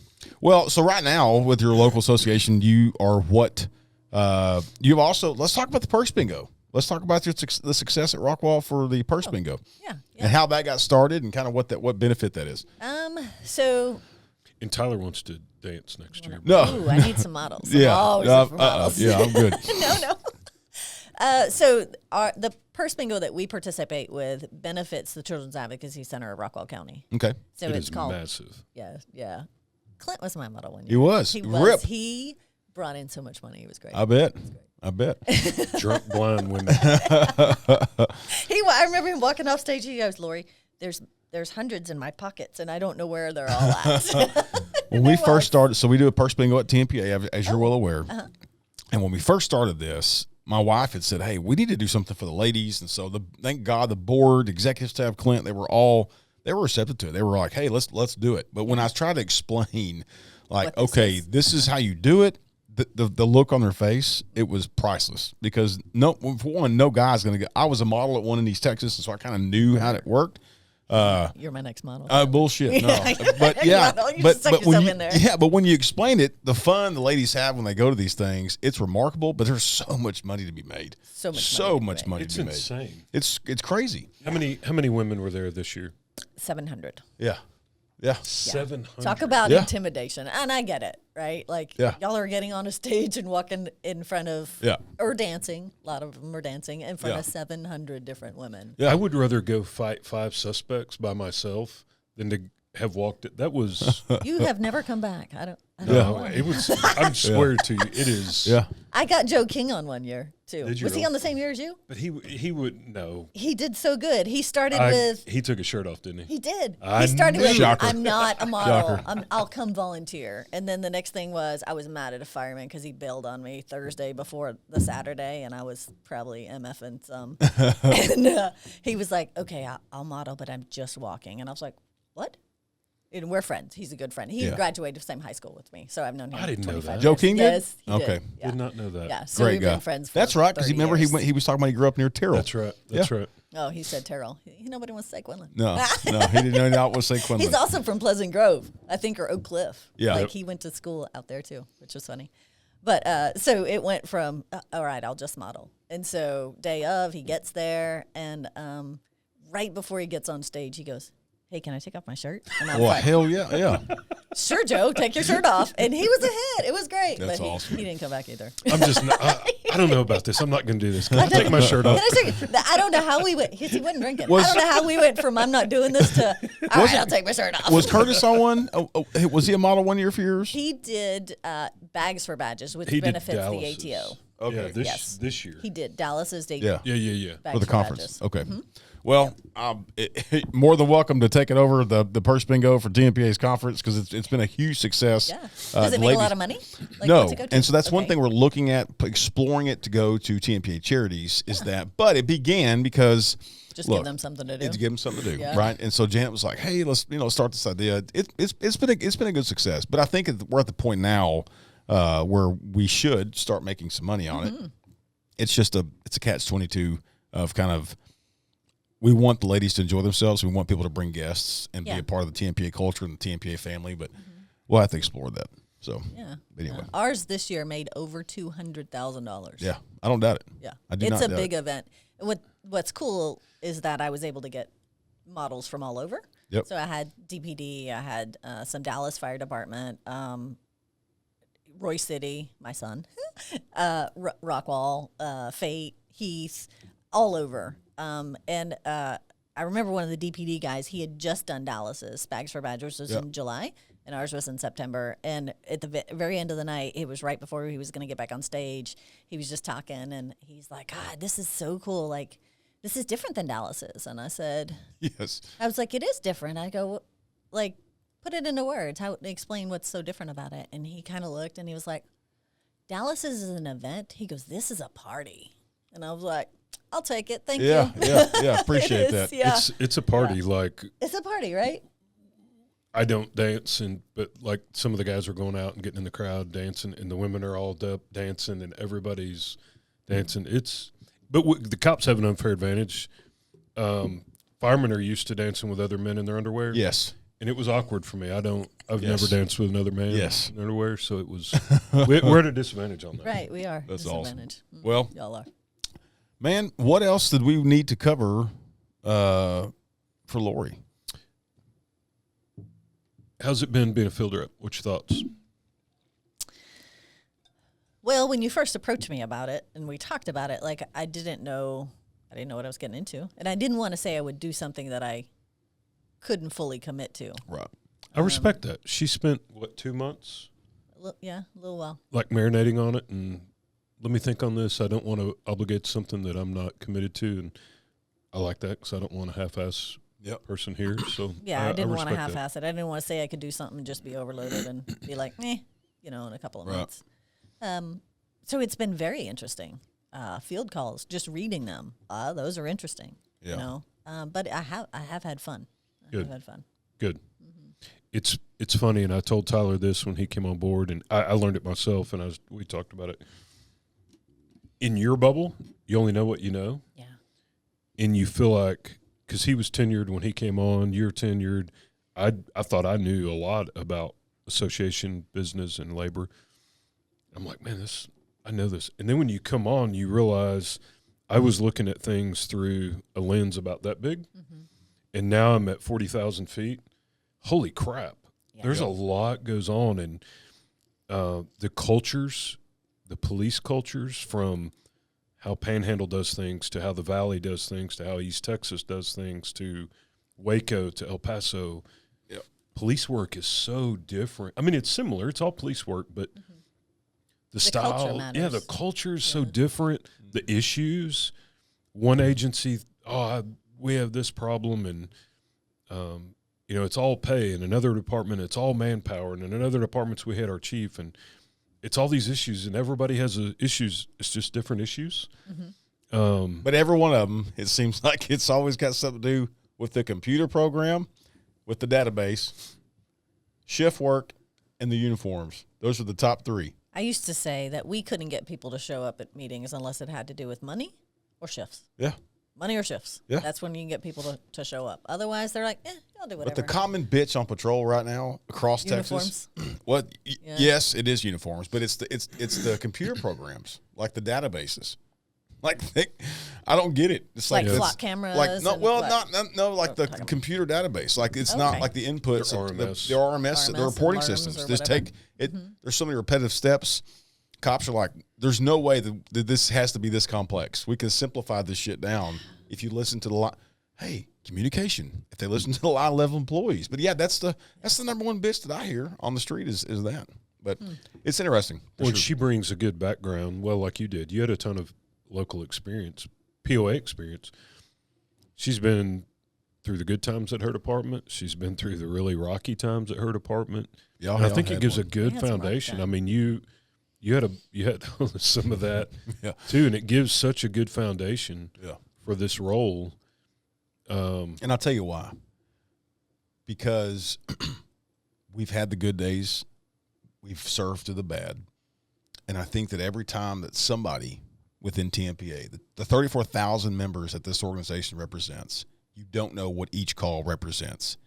well, so right now with your local association, you are what? You've also, let's talk about the purse bingo. Let's talk about the success at Rockwall for the purse bingo. Yeah. And how that got started and kind of what benefit that is. So. And Tyler wants to dance next year. No. Ooh, I need some models. Yeah. Models. Yeah, I'm good. No. So the purse bingo that we participate with benefits the Children's Advocacy Center of Rockwall County. Okay. So It it's is called massive. Yeah. Clint was my model one year. He was. Rip. He brought in so much money. It was great. I bet. Drunk blind women. I remember him walking off stage. He goes, Laurie, there's hundreds in my pockets, and I don't know where they're all at. When we first started, so we do a purse bingo at Tmpa, as you're well aware. And when we first started this, my wife had said, hey, we need to do something for the ladies. And so thank God the board, executive staff, Clint, they were receptive to it. They were like, hey, let's do it. But when I was trying to explain, like, okay, this is how you do it, the look on their face, it was priceless. Because no guy's going to get, I was a model at one in East Texas, and so I kind of knew how it worked. You're my next model. Bullshit. No, but You just stuck when yourself you, in there. yeah, but when you explain it, the fun the ladies have when they go to these things, it's remarkable. But there's so much money to be made. So much money Money It's to be made. insane. It's crazy. How many women were there this year? 700. Yeah. Yeah. 700. Talk about Yeah. intimidation. And I get it, right? Like, Yeah. y'all are getting on a stage and walking in front of, Yeah. or dancing. A lot of them are dancing in front Yeah. of 700 different women. Yeah. I would rather go fight 5 suspects by myself than to have walked it. That was You have never come back. I don't know no, why. it was. I swear to you, it is. Yeah. I got Joe King on one year, too. Did you Was he really? on the same year as you? But he would no. He did so good. He started with... He took his shirt off, didn't he? He did. I He started with, knew. Shocker. I'm not a model. Shocker. I'll come volunteer. And then the next thing was I was mad at a fireman because he bailed on me Thursday before the Saturday, and I was probably MFing some. And he was like, okay, I'll model, but I'm just walking. And I was like, what? And we're friends. He's a good friend. He Yeah. graduated the same high school with me, so I've known him I didn't know 25 that. Joe years. King did? Yes, he Okay. did. Yeah. Did not know that. Yeah, so Great we've guy. been friends for That's right. Because 30 remember years. he was talking about he grew up near Terrell. That's right. That's right. Oh, he said Terrell. Nobody wants to say Quinlan. No, he didn't know what to say Quinlan. He's also from Pleasant Grove, I think, or Oak Cliff. Yeah. Like Yep. he went to school out there too, which was funny. But so it went from, all right, I'll just model. And so day of, he gets there, and right before he gets on stage, he goes, hey, can I take off my shirt? And I was Well, like, hell yeah, yeah. sure, Joe, take your shirt off. And he was a hit. It was great. That's but awesome. He didn't come back either. I'm just. Not, I don't know about this. I'm not going to do this. Can I take my shirt off? I don't know how we went. He wasn't drinking. I don't know how we went from I'm not doing this to, all right, I'll take my shirt off. Was Curtis on one? Was he a model one year for yours? He did Bags for Badges, which He did benefits the Dallas's. ATO. Okay. Yeah, Yes. this year. He did. Dallas's did Yeah. Yeah. Bags For the conference. Badges. Okay. Well, more than welcome to take it over the purse bingo for TMPA's conference because it's been a huge success. Yeah. Does it make a lot of money? Like, No. what's it go to? And so that's one Okay. thing we're looking at, exploring it to go to TMPA charities is that. But it began because Just look, give them something to do. to give them something to do, Yeah. right? And so Janet was like, "Hey, let's start this idea." It's been a good success, but I think we're at the point now where we should start making some money on it. It's just a catch-22 of kind of we want the ladies to enjoy themselves. We want people to bring guests and be Yeah. a part of the TMPA culture and the TMPA family, but we'll have to explore that. So Yeah. but anyway, Ours this year made over $200,000. yeah, I don't doubt it. Yeah. I do It's not a doubt big it. event. What's cool is that I was able to get models from all over. Yep. So I had DPD, I had some Dallas Fire Department, Roy City, my son, Rockwall, Fate, Heath, all over. And I remember one of the DPD guys, he had just done Dallas's. Bags for Badgers was Yep. in July, and ours was in September. And at the very end of the night, it was right before he was going to get back on stage. He was just talking, and he's like, God, this is so cool. Like, this is different than Dallas's. And I said, Yes. I was like, it is different. I go, like, put it into words. How explain what's so different about it? And he kind of looked and he was like, Dallas is an event. He goes, this is a party. And I was like, I'll take it. Thank Yeah, you. yeah. Appreciate It is, that. Yeah. It's a party. Like It's a party, right? I don't dance, but like some of the guys are going out and getting in the crowd dancing, and the women are all dancing, and everybody's dancing. But the cops have an unfair advantage. Firemen are used to dancing with other men in their underwear. Yes. And it was awkward for me. I've Yes. never danced with another man Yes. in underwear, so it was. We're at a disadvantage on that. Right, we are. That's awesome. Disadvantage. Well, Y'all are. man, what else did we need to cover for Laurie? How's it been being a field rep? What's your thoughts? Well, when you first approached me about it and we talked about it, like I didn't know what I was getting into. And I didn't want to say I would do something that I couldn't fully commit to. Right. I respect that. She spent, 2 months? Yeah, a little while. Like marinating on it and let me think on this. I don't want to obligate something that I'm not committed to. And I like that because I don't want a half-ass person here. So Yeah, I didn't want to respect that. half-ass it. I didn't want to say I could do something and just be overloaded and be like, in a couple of Right. months. So it's been very interesting. Field calls, just reading them, those are interesting. Yeah. But I have had fun. Good. I've had fun. Good. It's funny, and I told Tyler this when he came on board, and I learned it myself, and we talked about it. In your bubble, you only know what you know, Yeah. and you feel like, because he was tenured when he came on, you're tenured. I thought I knew a lot about association business and labor. I'm like, man, I know this. And then when you come on, you realize I was looking at things through a lens about that big, and now I'm at 40,000 feet. Holy crap. Yeah. There's a lot goes on, and the cultures, the police cultures, from how Panhandle does things to how the Valley does things to how East Texas does things to Waco to El Paso. Yep. Police work is so different. I mean, it's similar. It's all police work, but the style, the culture is so different. The issues, one agency, we have this problem, and it's all pay. In another department, it's all manpower, and in another departments, we had our chief, and it's all these issues, and everybody has issues. It's just different issues. But every one of them, it seems like it's always got something to do with the computer program, with the database, shift work, and the uniforms. Those are the top three. I used to say that we couldn't get people to show up at meetings unless it had to do with money or shifts. Yeah. Money or shifts. Yeah. That's when you can get people to show up. Otherwise, they're like, I'll do whatever. But the common bitch on patrol right now across uniforms. Texas, yes, it is uniforms, but it's the computer programs, like the databases. Like I don't get it. It's like flock cameras. Like like the computer database. Like it's not like the inputs, the RMS, the reporting systems. Just take it. There's so many repetitive steps. Cops are like, there's no way that this has to be this complex. We can simplify this shit down if you listen to the line. Hey, communication. If they listen to the line level employees. But yeah, that's the number one bitch that I hear on the street is that. But it's interesting. Well, she brings a good background. Well, like you did, you had a ton of local experience, POA experience. She's been through the good times at her department. She's been through the really rocky times at her department. Yeah, I think it gives a good foundation. I mean, you had some of that too, and it gives such a good foundation for this role. And I'll tell you why. Because we've had the good days, we've served through the bad, and I think that every time that somebody within Tmpa, the 34,000 members that this organization represents, you don't know what each call represents.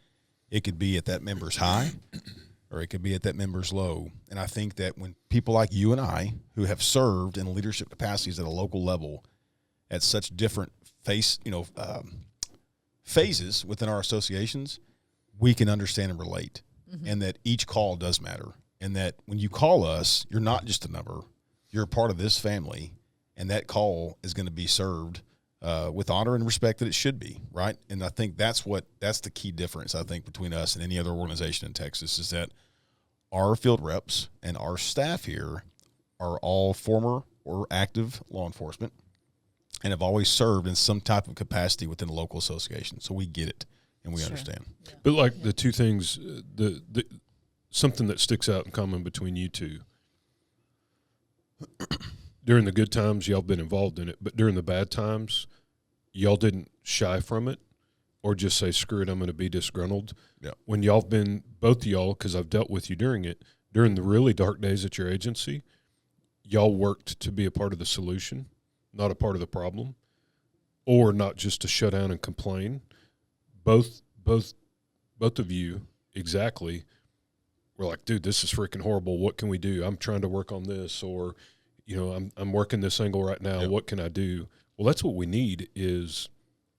It could be at that member's high, or it could be at that member's low. And I think that when people like you and I, who have served in leadership capacities at a local level at such different phases within our associations, we can understand and relate, and that each call does matter. And that when you call us, you're not just a number. You're a part of this family, and that call is going to be served with honor and respect that it should be, right? And I think that's the key difference, I think, between us and any other organization in Texas is that our field reps and our staff here are all former or active law enforcement and have always served in some type of capacity within a local association. So we get it and we understand. Yeah. But like the two things, the something that sticks out in common between you two, during the good times, y'all been involved in it, but during the bad times, y'all didn't shy from it or just say, screw it, I'm going to be disgruntled. Yeah. When y'all been, both of y'all, because I've dealt with you during it, during the really dark days at your agency, y'all worked to be a part of the solution, not a part of the problem, or not just to shut down and complain. Both of you exactly were like, dude, this is freaking horrible. What can we do? I'm trying to work on this, or I'm working this angle right now. Yep. What can I do? Well, that's what we need is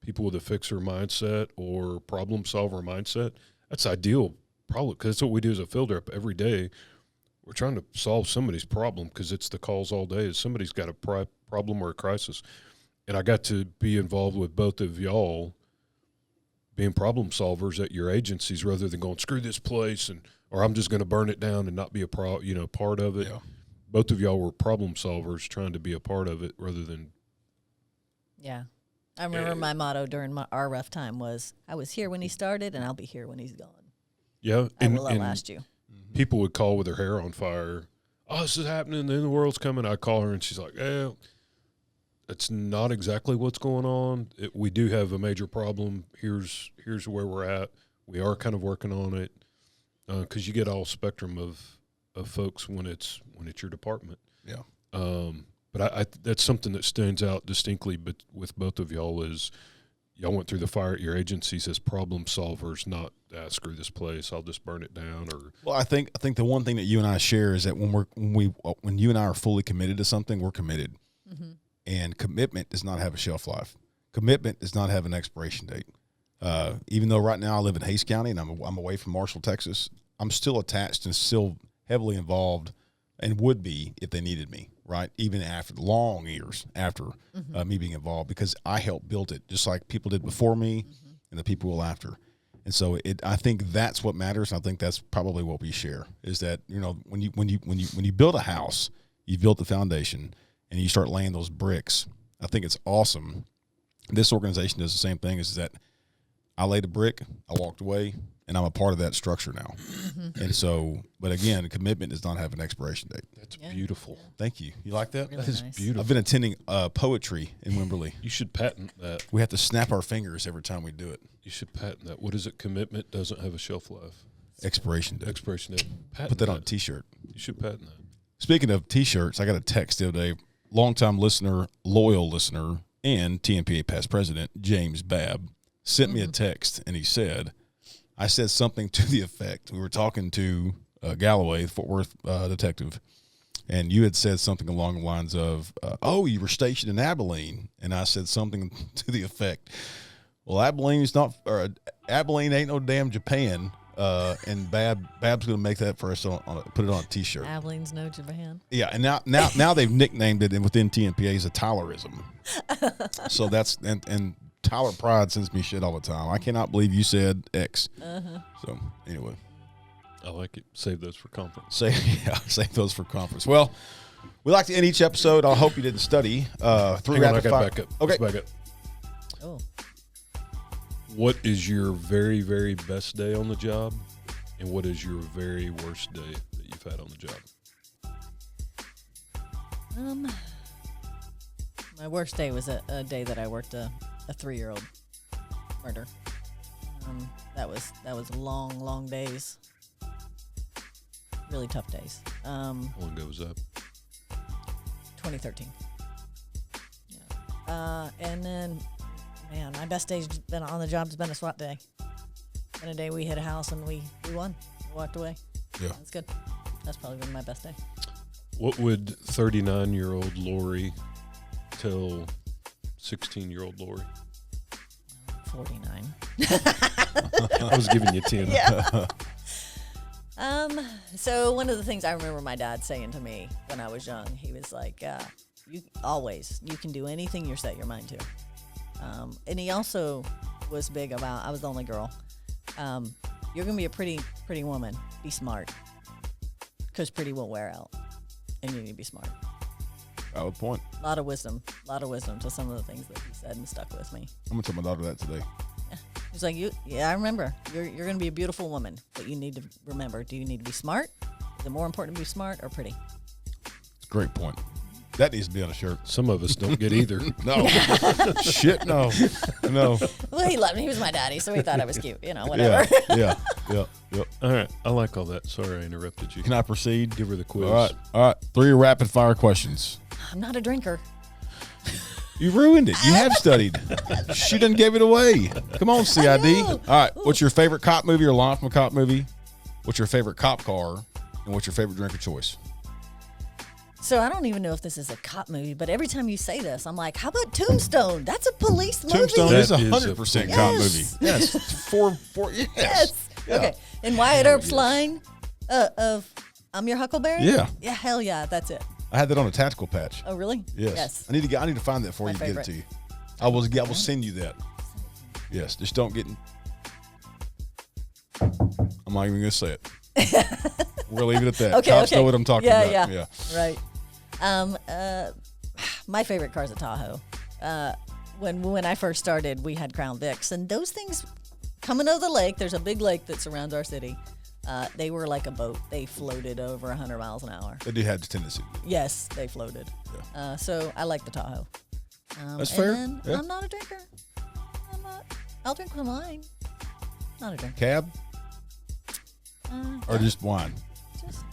people with a fixer mindset or problem solver mindset. That's ideal, probably, because that's what we do as a field rep every day. We're trying to solve somebody's problem because it's the calls all day. Is somebody's got a problem or a crisis. And I got to be involved with both of y'all being problem solvers at your agencies rather than going, screw this place, or I'm just going to burn it down and not be a part of it. Yeah. Both of y'all were problem solvers trying to be a part of it rather than. Yeah. I remember my motto during our rough time was, I was here when he started and I'll be here when he's gone. Yeah. I will outlast you. People would call with their hair on fire. Oh, this is happening. Then the world's coming. I call her and she's like, that's not exactly what's going on. We do have a major problem. Here's where we're at. We are kind of working on it because you get all spectrum of folks when it's your department. Yeah. But I that's something that stands out distinctly. But with both of y'all is y'all went through the fire at your agencies as problem solvers, not screw this place, I'll just burn it down. Or Well, I think the one thing that you and I share is that when you and I are fully committed to something, we're committed. And commitment does not have a shelf life. Commitment does not have an expiration date. Even though right now I live in Hays County and I'm away from Marshall, Texas, I'm still attached and still heavily involved, and would be if they needed me, right? Even after long years after me being involved, because I helped build it, just like people did before me and the people will after. And so I think that's what matters. And I think that's probably what we share, is that, when you build a house, you build the foundation and you start laying those bricks. I think it's awesome. This organization does the same thing, is that I laid a brick, I walked away, and I'm a part of that structure now. And so, but again, commitment does not have an expiration date. that's beautiful. Thank you. You like that? Really That is nice. beautiful. I've been attending poetry in Wimberley. You should patent that. We have to snap our fingers every time we do it. You should patent that. What is it? Commitment doesn't have a shelf life. Expiration date. Expiration date. Patent Put that on a T-shirt. You should patent that. Speaking of T-shirts, I got a text the other day. Longtime listener, loyal listener, and Tmpa past president, James Babb, sent me a text, and he said, I said something to the effect. We were talking to Galloway, Fort Worth detective, and you had said something along the lines of, oh, you were stationed in Abilene. And I said something to the effect, well, Abilene ain't no damn Japan. And Bab's going to make that for us put it on a T-shirt. Abilene's no Japan. Yeah, and now they've nicknamed it, and within TMPA is a Tylerism. So that's and Tyler Pride sends me shit all the time. I cannot believe you said X. So anyway, I like it. Save those for conference. Save those for conference. Well, we like to end each episode. I hope you didn't study. Three Hang on, I rapid got fire. back up. Okay. Let's back up. Oh, What is your very, very best day on the job, and what is your very worst day that you've had on the job? my worst day was a day that I worked a 3-year-old murder. That was long days. Really tough days. How long ago was that? 2013. Yeah. And then, man, my best day's been on the job has been a SWAT day. Been a day we hit a house and we won. We walked away. Yeah. That's good. That's probably been my best day. What would 39-year-old Laurie tell 16-year-old Laurie? 49. I was giving you 10. Yeah. So one of the things I remember my dad saying to me when I was young, he was like, you can do anything you set your mind to. And he also was big about, I was the only girl. You're going to be a pretty woman. Be smart. Because pretty will wear out. And you need to be smart. Valid point. A lot of wisdom to some of the things that he said and stuck with me. I'm gonna tell my daughter that today. He's like, I remember. You're going to be a beautiful woman, but you need to remember, do you need to be smart? Is it more important to be smart or pretty? It's a great point. That needs to be on a shirt. Some of us don't get either. No. Shit, no. No. Well, he loved me. He was my daddy, so he thought I was cute. Whatever. Yeah. All right. I like all that. Sorry I interrupted you. Can I proceed? Give her the quiz. All right. 3 rapid fire questions. I'm not a drinker. You ruined it. You have studied. She done gave it away. Come on, CID. All right. What's your favorite cop movie or line from a cop movie? What's your favorite cop car? And what's your favorite drink of choice? So I don't even know if this is a cop movie, but every time you say this, I'm like, how about Tombstone? That's a police movie. Tombstone That is is 100% a- cop Yes. movie. Yes. Four. Yes. Yes. Yeah. Okay. And Wyatt Hell Earp's yes. line of I'm your Huckleberry? Yeah. Yeah, hell yeah, that's it. I had that on a tactical patch. Oh, really? Yes. I need to find that for My you and get favorite. it to you. I will send you that. Yes. Just don't get. I'm not even gonna say it. We're gonna leave it at that. Okay, Cops okay. know what I'm talking Yeah, about. yeah. Right. My favorite car is a Tahoe. When I first started, we had Crown Vics, and those things coming over the lake. There's a big lake that surrounds our city. They were like a boat. They floated over 100 miles an hour. They do have the tendency. Yes, they floated. Yeah. So I like the Tahoe. That's and fair. Then Yeah. I'm not a drinker. I'll drink with wine. Not a drinker. Cab or just wine? Just,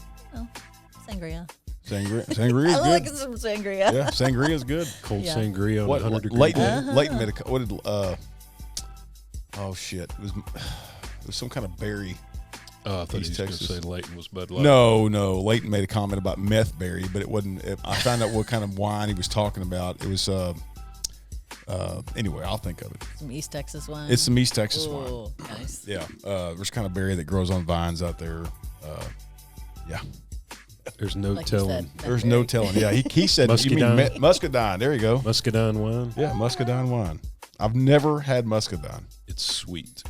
sangria. Sangria is I good. like some sangria. Yeah, sangria is good. Cold Yeah. sangria on What 100 degree Leighton? day. Leighton made a. What did oh shit, it was some kind of berry. I thought he was going to Texas. say Leighton was Bud Light. No, Leighton made a comment about meth berry, but it wasn't. I found out what kind of wine he was talking about. It was anyway, I'll think of it. Some East Texas wine. It's some East Texas wine. Ooh, nice. Yeah, there's kind of berry that grows on vines out there. Yeah, There's no Like you telling. said, there's that no berry. telling. Yeah, he said you mean Muscadine? muscadine. There you go. Muscadine wine. Yeah, muscadine wine. I've never had muscadine. It's sweet.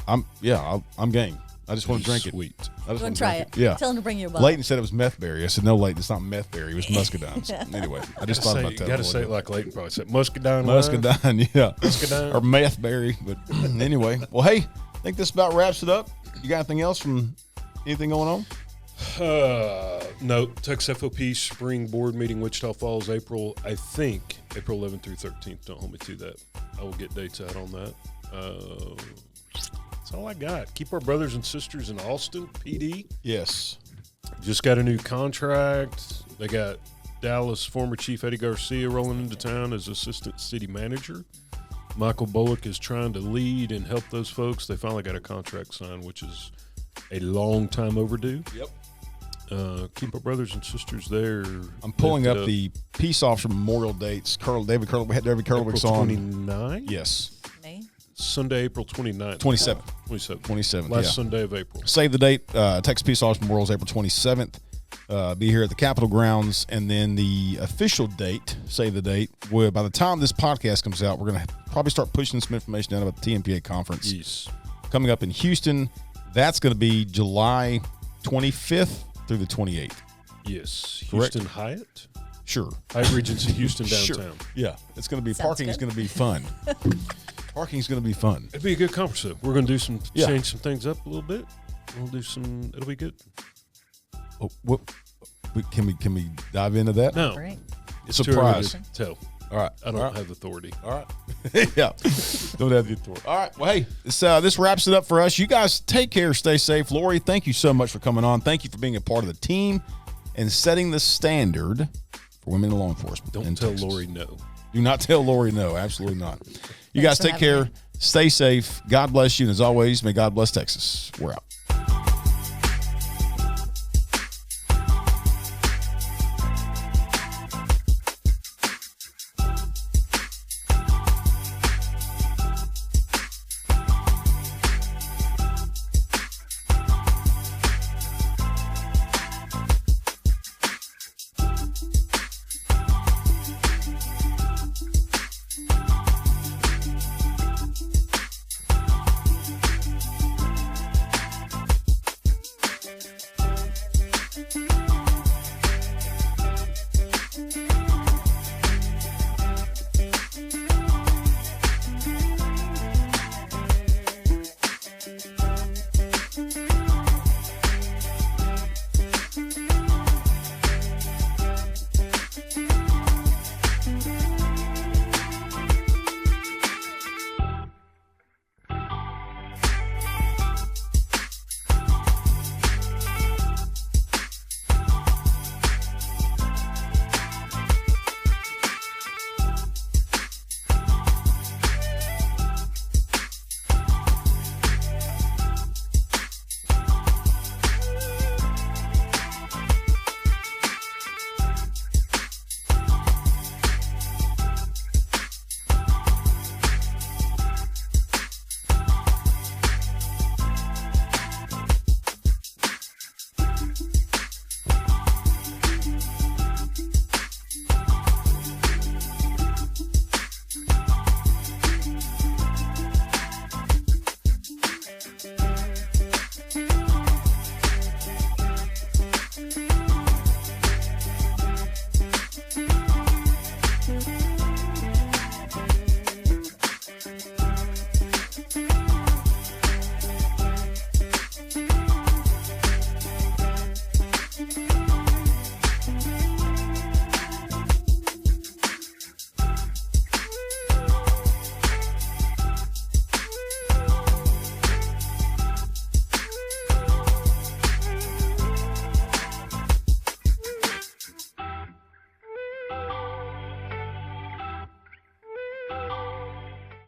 I'm game. I just want to drink it. Sweet. I just You want want to to try drink it? Yeah. Tell him to bring you a bottle. Leighton said it was meth berry. I said, no, Leighton, it's not meth berry. It was muscadine. So, anyway, I just thought about that. Got to say it like Leighton probably said. Muscadine wine. Muscadine, yeah. Muscadine. Or meth berry. But anyway, well, hey, I think this about wraps it up. You got anything else from anything going on? No. Texas FOP Spring Board Meeting, Wichita Falls, April 11th through 13th. Don't hold me to that. I will get dates out on that. That's all I got. Keep our brothers and sisters in Austin, PD. Yes. Just got a new contract. They got Dallas former Chief Eddie Garcia rolling into town as assistant city manager. Michael Bullock is trying to lead and help those folks. They finally got a contract signed, which is a long time overdue. Yep. Keep our brothers and sisters there. I'm pulling Lift up it the Peace Officer Memorial dates. David Curlwick's April on. 29? Yes. May? Sunday, April 29th. 27th. 27th. 27th, Last yeah. Sunday of April. Save the date. Texas Peace Officer Memorial is April 27th. Be here at the Capitol grounds. And then the official date, save the date, where by the time this podcast comes out, we're going to probably start pushing some information out about the Tmpa conference Yes. coming up in Houston. That's going to be July 25th through the 28th. Yes. Correct. Houston Hyatt. Sure. Hyatt Regency Houston downtown. Sure. Yeah. It's going to be, Sounds parking is good. going to be fun. Parking's going to be fun. It'd be a good conference, though. We're going to do Yeah. change some things up a little bit. It'll be good. Oh, what? Can we dive into that? No. Great. It's too Surprise. early to tell. All right. I don't All right. have authority. All right. Yeah. Don't have the authority. All right. Well, hey, this wraps it up for us. You guys take care. Stay safe. Laurie, thank you so much for coming on. Thank you for being a part of the team and setting the standard for women in law enforcement. Don't in tell Texas. Lori no. Do not tell Laurie no. Absolutely not. You Thanks guys for take having care. me. Stay safe. God bless you. And as always, may God bless Texas. We're out.